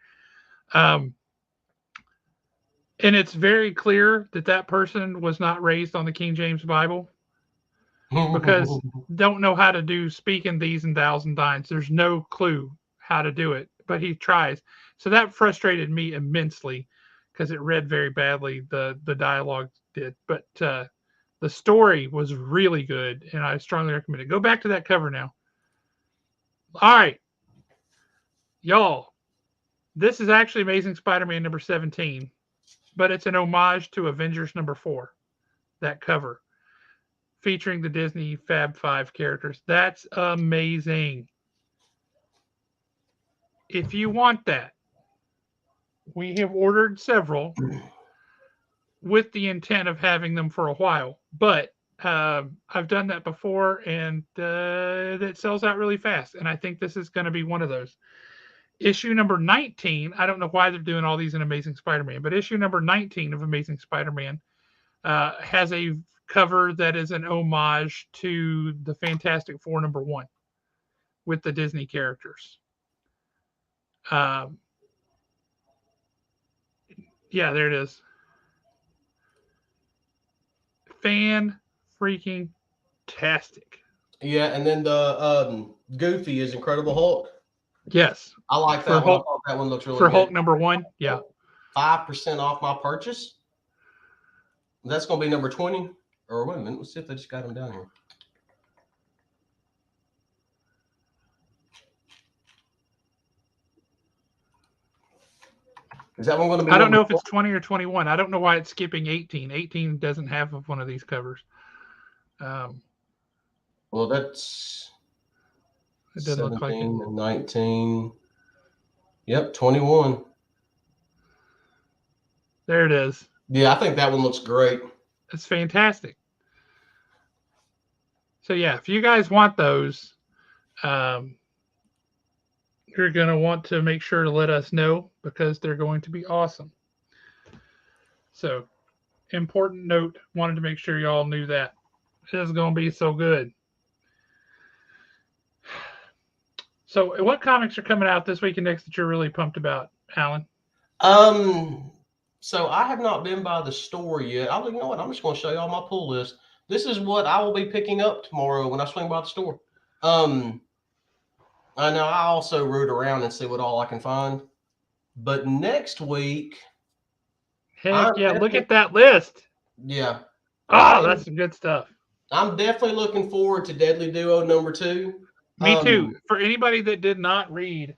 um, and it's very clear that that person was not raised on the King James Bible because don't know how to do speaking these and thous and thines. There's no clue how to do it, but he tries. So that frustrated me immensely because it read very badly. The dialogue did, but The story was really good, and I strongly recommend it. Go back to that cover now. All right, y'all. This is actually Amazing Spider-Man number 17, but it's an homage to Avengers number 4. That cover featuring the Disney Fab Five characters. That's amazing. If you want that, we have ordered several with the intent of having them for a while, but I've done that before, and it sells out really fast. And I think this is going to be one of those. Issue number 19. I don't know why they're doing all these in Amazing Spider-Man, but issue number 19 of Amazing Spider-Man has a cover that is an homage to the Fantastic Four number 1 with the Disney characters. Yeah, there it is. Fan freaking tastic. Yeah, and then the Goofy is Incredible Hulk. Yes. I like that one. I thought that one looks really for good. Hulk number 1. Yeah. 5% off my purchase. That's going to be number 20. Or wait a minute. Let's see if they just got them down here. Is that one going to be? I don't know if it's 20 or 21. I don't know why it's skipping 18. 18 doesn't have one of these covers. Well, that's it doesn't look like it. 19. Yep, 21. There it is. Yeah, I think that one looks great. It's fantastic. So yeah, if you guys want those, you're going to want to make sure to let us know because they're going to be awesome. So, important note, wanted to make sure y'all knew that. It's going to be so good. So, what comics are coming out this week and next that you're really pumped about, Alan? So I have not been by the store yet. You know what? I'm just going to show y'all my pull list. This is what I will be picking up tomorrow when I swing by the store. I know I also root around and see what all I can find. But next week, heck yeah! Look at that list. Yeah. Oh, that's some good stuff. I'm definitely looking forward to Deadly Duo number 2. Me too. For anybody that did not read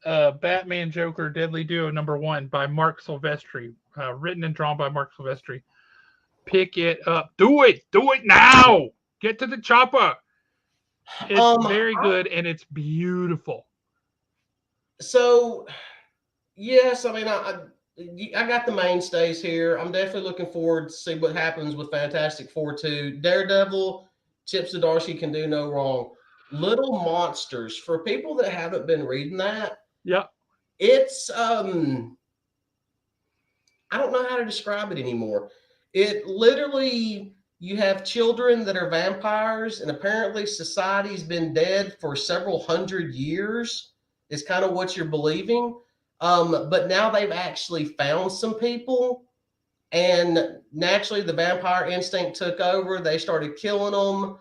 Batman Joker Deadly Duo number 1 by Mark Silvestri, written and drawn by Mark Silvestri, pick it up. Do it now. Get to the chopper. It's very good and it's beautiful. So, yes, I mean, I got the mainstays here. I'm definitely looking forward to see what happens with Fantastic Four 2. Daredevil, Chip Zdarsky can do no wrong. Little Monsters, for people that haven't been reading that, yep, it's I don't know how to describe it anymore. It literally, you have children that are vampires, and apparently society's been dead for several hundred years, is kind of what you're believing. But now they've actually found some people, and naturally the vampire instinct took over. They started killing them.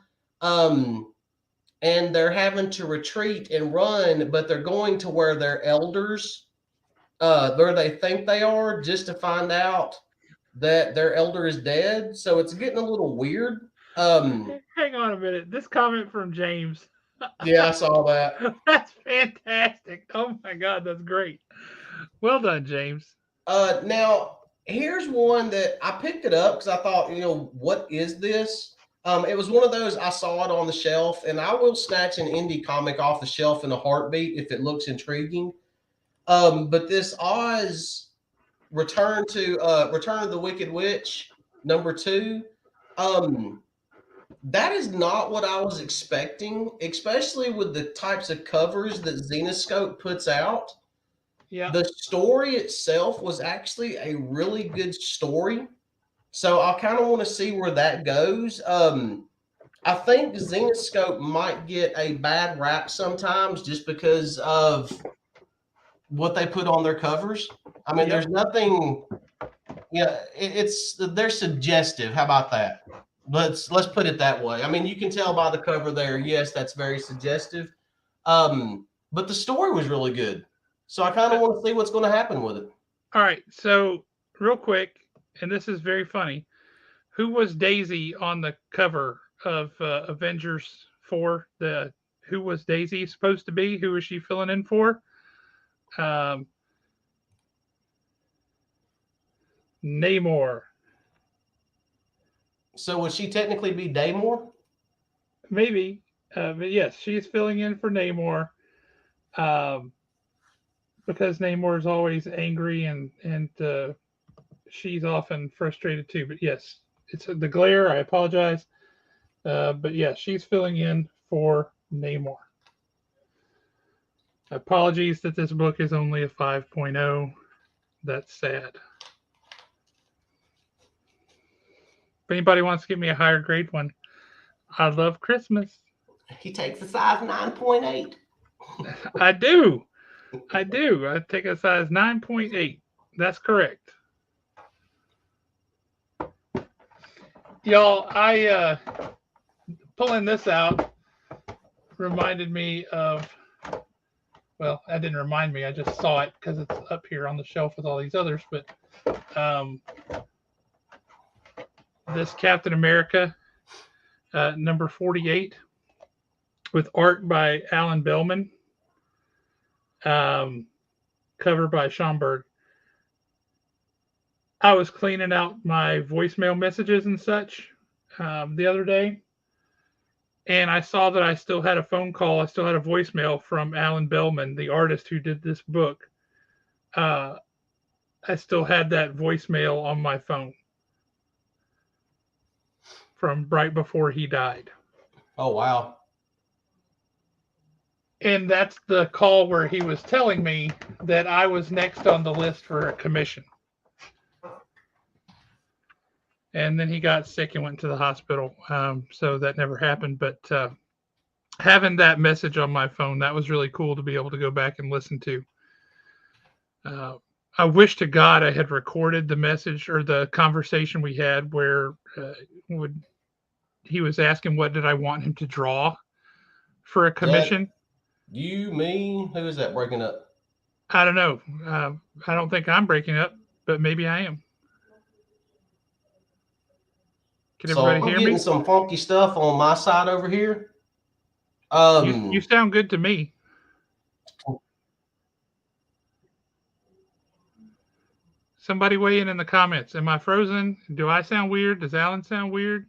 And they're having to retreat and run, but they're going to where their elders, where they think they are, just to find out that their elder is dead. So it's getting a little weird. Hang on a minute. This comment from James. Yeah, I saw that. That's fantastic. Oh my God, that's great. Well done, James. Now, here's one that I picked it up because I thought, what is this? It was one of those, I saw it on the shelf, and I will snatch an indie comic off the shelf in a heartbeat if it looks intriguing. But this Oz Return of the Wicked Witch number 2, that is not what I was expecting, especially with the types of covers that Zenescope puts out. Yeah. The story itself was actually a really good story. So I kind of want to see where that goes. I think Zenescope might get a bad rap sometimes just because of what they put on their covers. I mean, There's nothing. Yeah, they're suggestive. How about that? Let's put it that way. I mean, you can tell by the cover there. Yes, that's very suggestive. But the story was really good. So I kind of want to see what's going to happen with it. All right. So real quick, and this is very funny. Who was Daisy on the cover of Avengers 4? Who was Daisy supposed to be? Who was she filling in for? Um, Namor. So would she technically be Daymore? Maybe. But yes, she's filling in for Namor. Um, because Namor is always angry and she's often frustrated too. But yes, it's the glare. I apologize. But yeah, she's filling in for Namor. Apologies that this book is only a 5.0. That's sad. If anybody wants to give me a higher grade one, I love Christmas. He takes a size 9.8. I do. I do. I take a size 9.8. That's correct. Y'all, I pulling this out reminded me of, well, that didn't remind me. I just saw it because it's up here on the shelf with all these others. But this Captain America, number 48, with art by Alan Bellman, cover by Schomburg. I was cleaning out my voicemail messages and such the other day, and I saw that I still had a phone call. I still had a voicemail from Alan Bellman, the artist who did this book. I still had that voicemail on my phone from right before he died. Oh, wow. And that's the call where he was telling me that I was next on the list for a commission. And then he got sick and went to the hospital. So that never happened. But having that message on my phone, that was really cool to be able to go back and listen to. I wish to God I had recorded the message or the conversation we had where he was asking what did I want him to draw for a commission. You, me, who is that breaking up? I don't know. I don't think I'm breaking up, but maybe I am. Can everybody hear me? I'm getting some funky stuff on my side over here. You sound good to me. Somebody weigh in the comments. Am I frozen? Do I sound weird? Does Alan sound weird?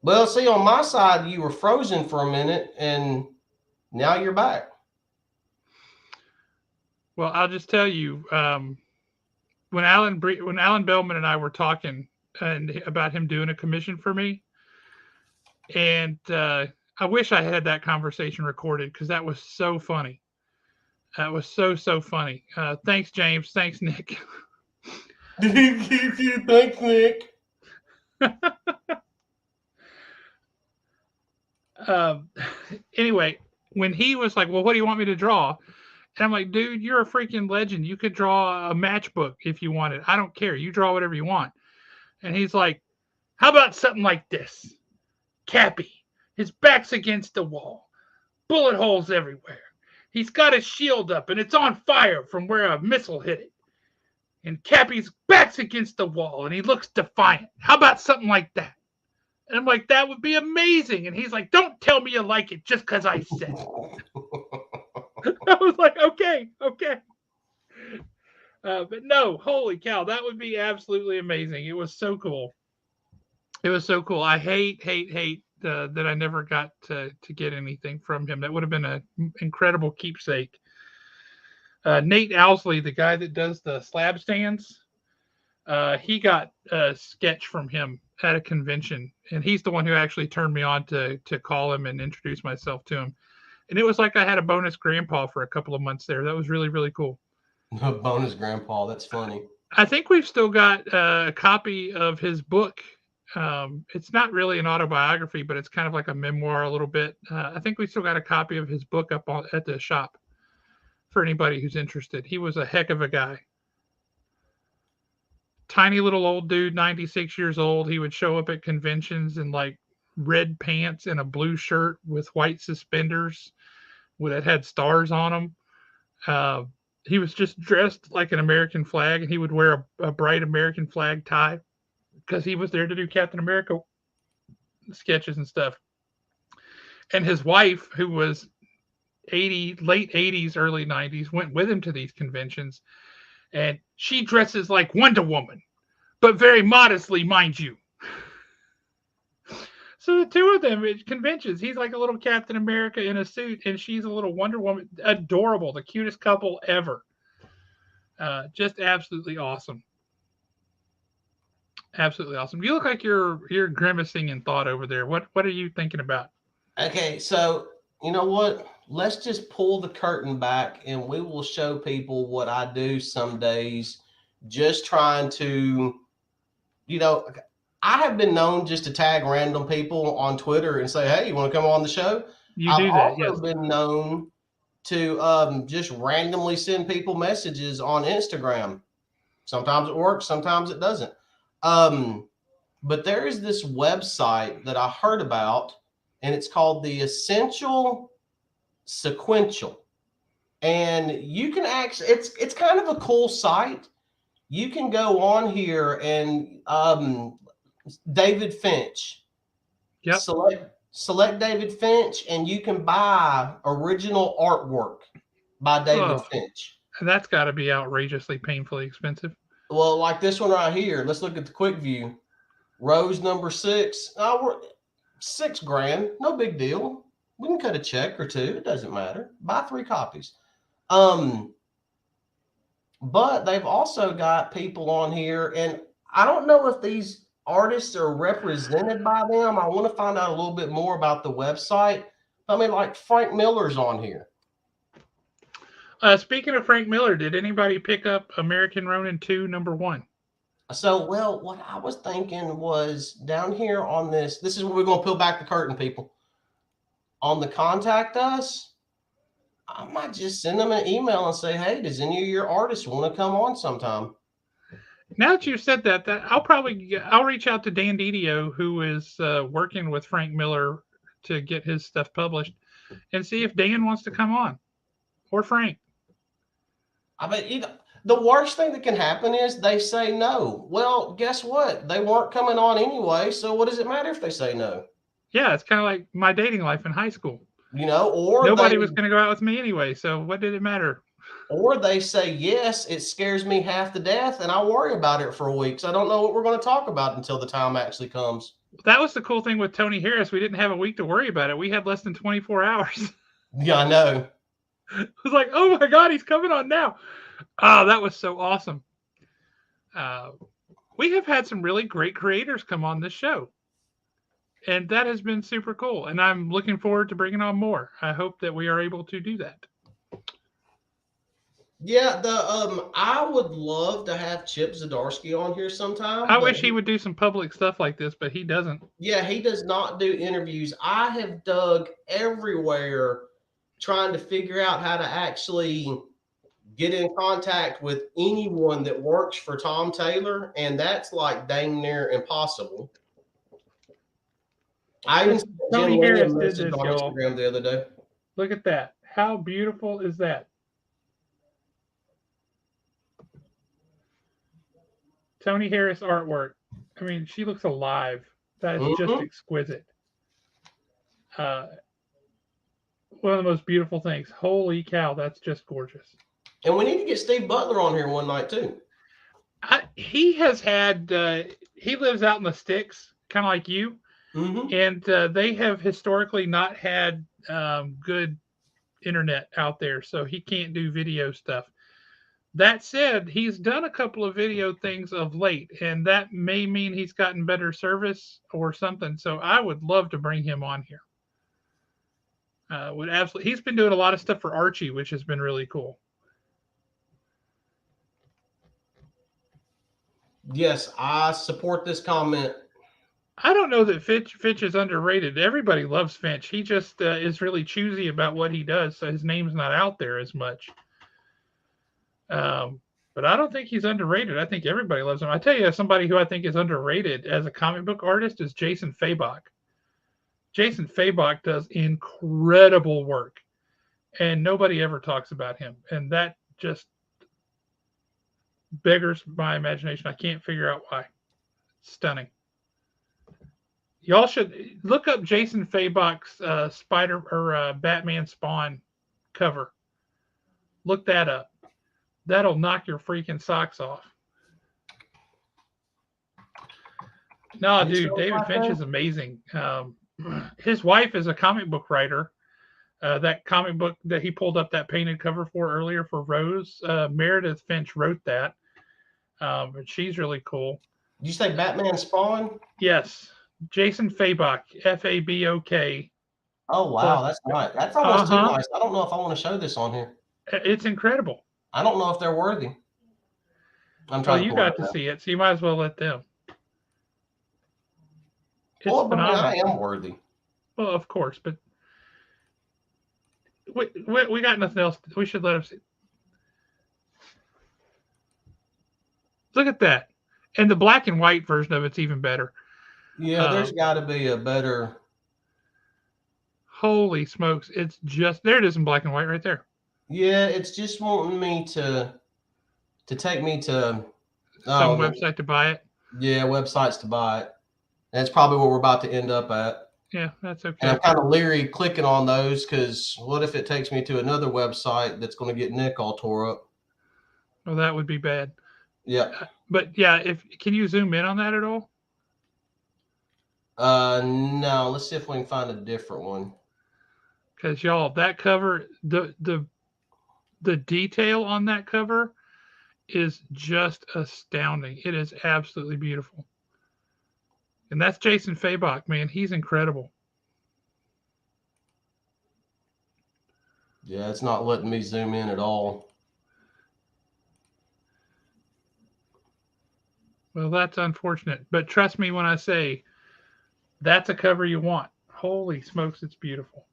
Well, see, on my side, you were frozen for a minute, and now you're back. Well, I'll just tell you, when Alan Bellman and I were talking about him doing a commission for me, and I wish I had that conversation recorded because that was so funny. That was so funny. Thanks, James. Thanks, Nick. Thanks, Nick. Anyway, when he was like, well, what do you want me to draw? And I'm like, dude, you're a freaking legend. You could draw a matchbook if you wanted. I don't care. You draw whatever you want. And he's like, how about something like this? Cappy. His back's against the wall. Bullet holes everywhere. He's got his shield up and it's on fire from where a missile hit it. And Cappy's back's against the wall and he looks defiant. How about something like that? And I'm like, that would be amazing. And he's like, don't tell me you like it just because I said it. I was like, okay. But no, holy cow, that would be absolutely amazing. It was so cool. I hate that I never got to get anything from him. That would have been an incredible keepsake. Nate Owsley, the guy that does the slab stands, he got a sketch from him at a convention, and he's the one who actually turned me on to call him and introduce myself to him. And it was like I had a bonus grandpa for a couple of months there. That was really, really cool. A bonus grandpa. That's funny. I think we've still got a copy of his book. It's not really an autobiography, but it's kind of like a memoir a little bit. I think we still got a copy of his book up at the shop for anybody who's interested. He was a heck of a guy. Tiny little old dude, 96 years old. He would show up at conventions in like red pants and a blue shirt with white suspenders that had stars on them. He was just dressed like an American flag, and he would wear a bright American flag tie. because he was there to do Captain America sketches and stuff. And his wife, who was late 80s, early 90s, went with him to these conventions. And she dresses like Wonder Woman, but very modestly, mind you. So the two of them at conventions, he's like a little Captain America in a suit, and she's a little Wonder Woman. Adorable, the cutest couple ever. Just absolutely awesome. Absolutely awesome. You look like you're grimacing in thought over there. What are you thinking about? Okay, so you know what? Let's just pull the curtain back and we will show people what I do some days, just trying to, you know, I have been known just to tag random people on Twitter and say, hey, you want to come on the show? You I've do that, yes. also been known to just randomly send people messages on Instagram. Sometimes it works, sometimes it doesn't. But there is this website that I heard about, and it's called the Essential Sequential. And you can actually, it's kind of a cool site. You can go on here and David Finch. Yep. Select David Finch, and you can buy original artwork by David Finch. That's got to be outrageously, painfully expensive. Well, like this one right here. Let's look at the quick view. Rose number 6. Oh, $6,000. No big deal. We can cut a check or two. It doesn't matter. Buy 3 copies. But they've also got people on here, and I don't know if these artists are represented by them. I want to find out a little bit more about the website. I mean, like Frank Miller's on here. Speaking of Frank Miller, did anybody pick up American Ronin 2 #1? So, well, what I was thinking was down here on this is where we're going to peel back the curtain, people. On the contact us, I might just send them an email and say, hey, does any of your artists want to come on sometime? Now that you've said that I'll reach out to Dan Didio, who is working with Frank Miller to get his stuff published, and see if Dan wants to come on, or Frank. I mean, the worst thing that can happen is they say no. Well, guess what? They weren't coming on anyway, so what does it matter if they say no? Yeah, it's kind of like my dating life in high school. You know, or nobody was going to go out with me anyway, so what did it matter? Or they say, yes, it scares me half to death, and I worry about it for a week, so I don't know what we're going to talk about until the time actually comes. That was the cool thing with Tony Harris. We didn't have a week to worry about it. We had less than 24 hours. Yeah, I know. It was like, oh my God, he's coming on now. Oh, that was so awesome. We have had some really great creators come on this show. And that has been super cool. And I'm looking forward to bringing on more. I hope that we are able to do that. Yeah, I would love to have Chip Zdarsky on here sometime. I wish he would do some public stuff like this, but he doesn't. Yeah, he does not do interviews. I have dug everywhere trying to figure out how to actually get in contact with anyone that works for Tom Taylor, and that's like dang near impossible. I even sent Jim Williams message on Instagram the other day. Look at that. How beautiful is that? Tony Harris artwork. I mean, she looks alive. That is just exquisite. One of the most beautiful things. Holy cow, that's just gorgeous. And we need to get Steve Butler on here one night too. He has had, he lives out in the sticks, kind of like you. And they have historically not had good internet out there, so he can't do video stuff. That said, he's done a couple of video things of late, and that may mean he's gotten better service or something. So I would love to bring him on here. He's been doing a lot of stuff for Archie, which has been really cool. Yes, I support this comment. I don't know that Finch is underrated. Everybody loves Finch. He just is really choosy about what he does, so his name's not out there as much. But I don't think he's underrated. I think everybody loves him. I tell you, somebody who I think is underrated as a comic book artist is Jason Fabok. Jason Fabok does incredible work, and nobody ever talks about him. And that just beggars my imagination. I can't figure out why. Stunning. Y'all should look up Jason Fabok's Spider or Batman Spawn cover. Look that up. That'll knock your freaking socks off. No, dude, David Finch is amazing. His wife is a comic book writer. That comic book that he pulled up that painted cover for earlier for Rose, Meredith Finch wrote that. And she's really cool. Did you say Batman Spawn? Yes. Jason Fabok, Fabok. Oh, wow. That's nice. That's almost too nice. I don't know if I want to show this on here. It's incredible. I don't know if they're worthy. I'm trying you got to see it, so you might as well let them. It's phenomenal. I am worthy. Well, of course, but we got nothing else. We should let them see. Look at that. And the black and white version of it's even better. Yeah, there's got to be a better. Holy smokes. It's just, there it is in black and white right there. Yeah, it's just wanting me to take me to some website to buy it. Yeah, websites to buy it. That's probably where we're about to end up at. Yeah, that's okay. And I'm kind of leery clicking on those because what if it takes me to another website that's going to get Nick all tore up? Well, that would be bad. Yeah. But yeah, can you zoom in on that at all? No. Let's see if we can find a different one. Because y'all, that cover, the detail on that cover is just astounding. It is absolutely beautiful. And that's Jason Fabok, man. He's incredible. Yeah, it's not letting me zoom in at all. Well, that's unfortunate. But trust me when I say that's a cover you want. Holy smokes, it's beautiful.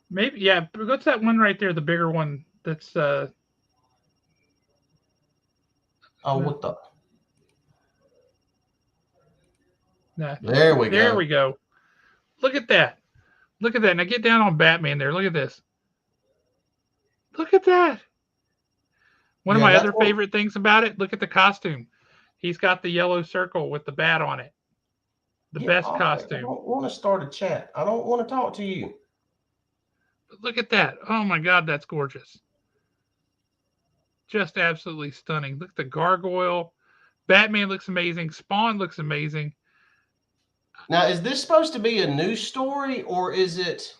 Maybe, yeah, what's that one right there, the bigger one that's... Oh, what the... Nah, there we go. There we go. Look at that. Look at that. Now get down on Batman there. Look at this. Look at that. One of my other favorite things about it, look at the costume. He's got the yellow circle with the bat on it. The best costume. I don't want to start a chat. I don't want to talk to you. But look at that. Oh my God, that's gorgeous. Just absolutely stunning. Look at the gargoyle. Batman looks amazing. Spawn looks amazing. Now, is this supposed to be a new story or is it?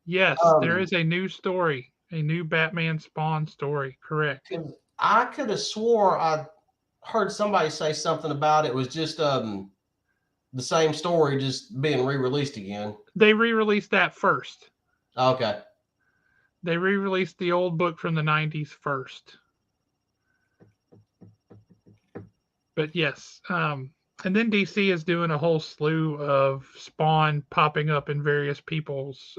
Yes, there is a new story, a new Batman Spawn story. Correct. I could have swore I heard somebody say something about it was just the same story just being re-released again. They re-released that first. Okay. They re-released the old book from the 90s first. But yes, and then DC is doing a whole slew of Spawn popping up in various people's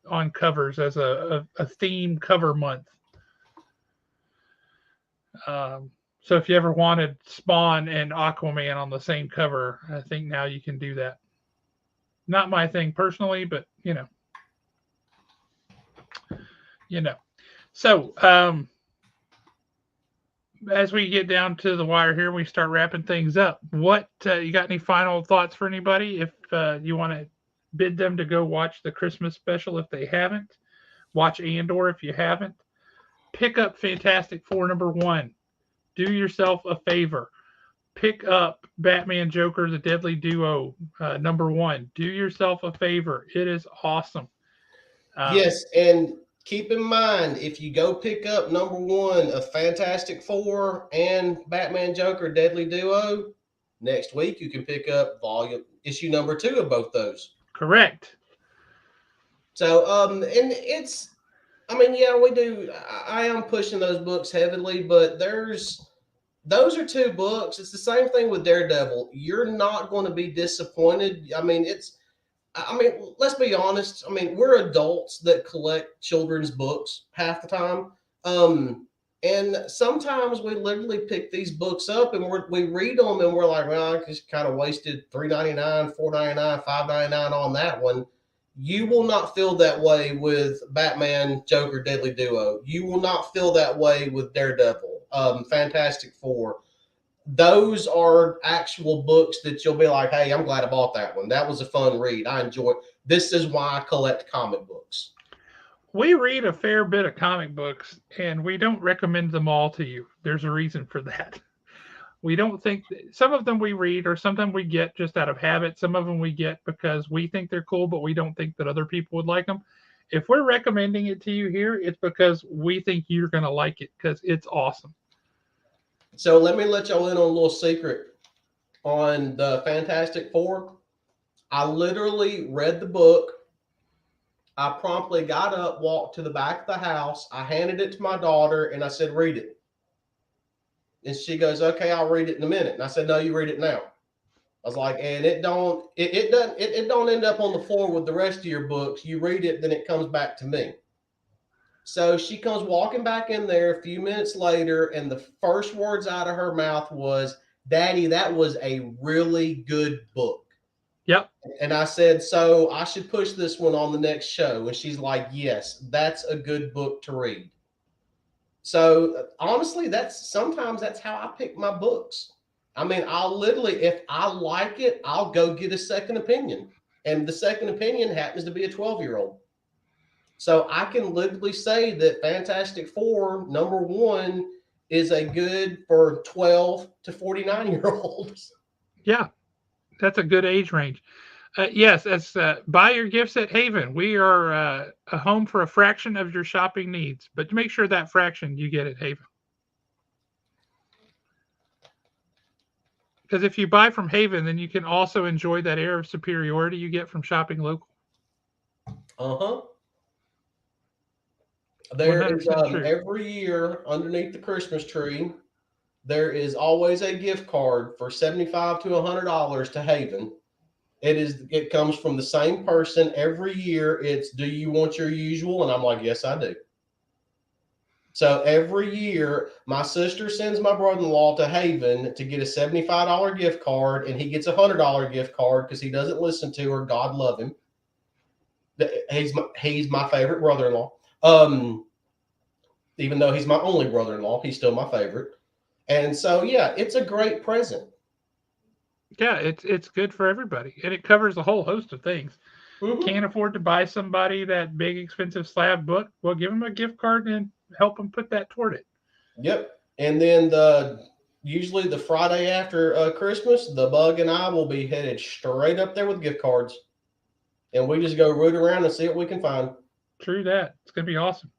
on covers as a theme cover month. So if you ever wanted Spawn and Aquaman on the same cover, I think now you can do that. Not my thing personally, but you know. So as we get down to the wire here, we start wrapping things up. What you got any final thoughts for anybody? If you want to bid them to go watch the Christmas special if they haven't, watch Andor if you haven't, pick up Fantastic Four #1. Do yourself a favor. Pick up Batman Joker, the Deadly Duo #1. Do yourself a favor. It is awesome. Yes, and keep in mind, if you go pick up #1 of Fantastic Four and Batman Joker Deadly Duo, next week you can pick up issue #2 of both those. Correct. So, and it's, I mean, yeah, we do. I am pushing those books heavily, but those are 2 books. It's the same thing with Daredevil. You're not going to be disappointed. I mean, let's be honest. I mean, we're adults that collect children's books half the time. And sometimes we literally pick these books up and we read them and we're like, well, I just kind of wasted $3.99, $4.99, $5.99 on that one. You will not feel that way with Batman, Joker, Deadly Duo. You will not feel that way with Daredevil, Fantastic Four. those are actual books that you'll be like, hey, I'm glad I bought that one. That was a fun read. I enjoyed. This is why I collect comic books. We read a fair bit of comic books, and we don't recommend them all to you. There's a reason for that. We don't think some of them we read, or sometimes we get just out of habit. Some of them we get because we think they're cool, but we don't think that other people would like them. If we're recommending it to you here, it's because we think you're going to like it because it's awesome. So let me let y'all in on a little secret on the Fantastic Four. I literally read the book. I promptly got up, walked to the back of the house. I handed it to my daughter and I said, read it. And she goes, okay, I'll read it in a minute. And I said, no, you read it now. I was like, and it don't end up on the floor with the rest of your books. You read it, then it comes back to me. So she comes walking back in there a few minutes later, and the first words out of her mouth was, Daddy, that was a really good book. Yep. And I said, so I should push this one on the next show. And she's like, yes, that's a good book to read. So honestly, sometimes that's how I pick my books. I mean, I'll literally, if I like it, I'll go get a second opinion. And the second opinion happens to be a 12-year-old. So I can literally say that Fantastic Four, #1, is a good for 12 to 49-year-olds. Yeah, that's a good age range. Yes, as buy your gifts at Haven. We are a home for a fraction of your shopping needs, but make sure that fraction you get at Haven. Because if you buy from Haven, then you can also enjoy that air of superiority you get from shopping local. Uh-huh. There is 100% true. every year underneath the Christmas tree, there is always a gift card for $75 to $100 to Haven. It comes from the same person every year. It's, do you want your usual? And I'm like, yes, I do. So every year, my sister sends my brother-in-law to Haven to get a $75 gift card, and he gets a $100 gift card because he doesn't listen to her. God love him. He's my favorite brother-in-law. Even though he's my only brother-in-law, he's still my favorite. And so, yeah, it's a great present. Yeah, it's good for everybody, and it covers a whole host of things. Mm-hmm. Can't afford to buy somebody that big expensive slab book? Well, give them a gift card and help them put that toward it. Yep. And then usually the Friday after Christmas, the Bug and I will be headed straight up there with gift cards, and we just go root around and see what we can find. True that. It's going to be awesome.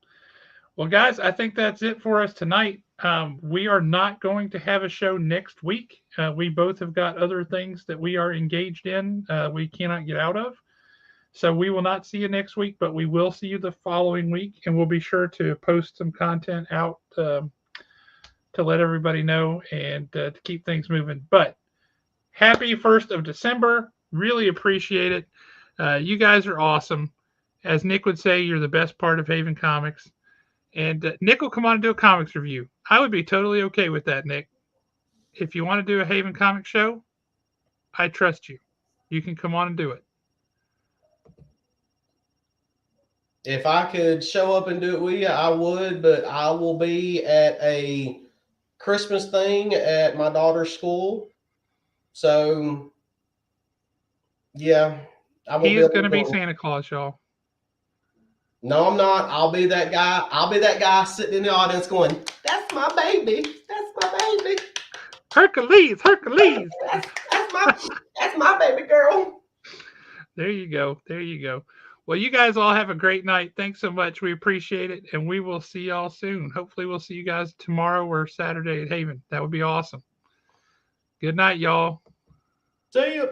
Well, guys, I think that's it for us tonight. We are not going to have a show next week. We both have got other things that we are engaged in, we cannot get out of. So we will not see you next week, but we will see you the following week, and we'll be sure to post some content out to let everybody know and to keep things moving. But happy 1st of December. Really appreciate it. You guys are awesome. As Nick would say, you're the best part of Haven Comics. And Nick will come on and do a comics review. I would be totally okay with that, Nick. If you want to do a Haven Comics show, I trust you. You can come on and do it. If I could show up and do it with you, I would, but I will be at a Christmas thing at my daughter's school. So, yeah, I won't He be is able going to to be join. Santa Claus, y'all. No, I'm not. I'll be that guy. I'll be that guy sitting in the audience going, "That's my baby. That's my baby. Hercules, Hercules." That's my baby girl." There you go. There you go. Well, you guys all have a great night. Thanks so much. We appreciate it. And we will see y'all soon. Hopefully, we'll see you guys tomorrow or Saturday at Haven. That would be awesome. Good night, y'all. See you.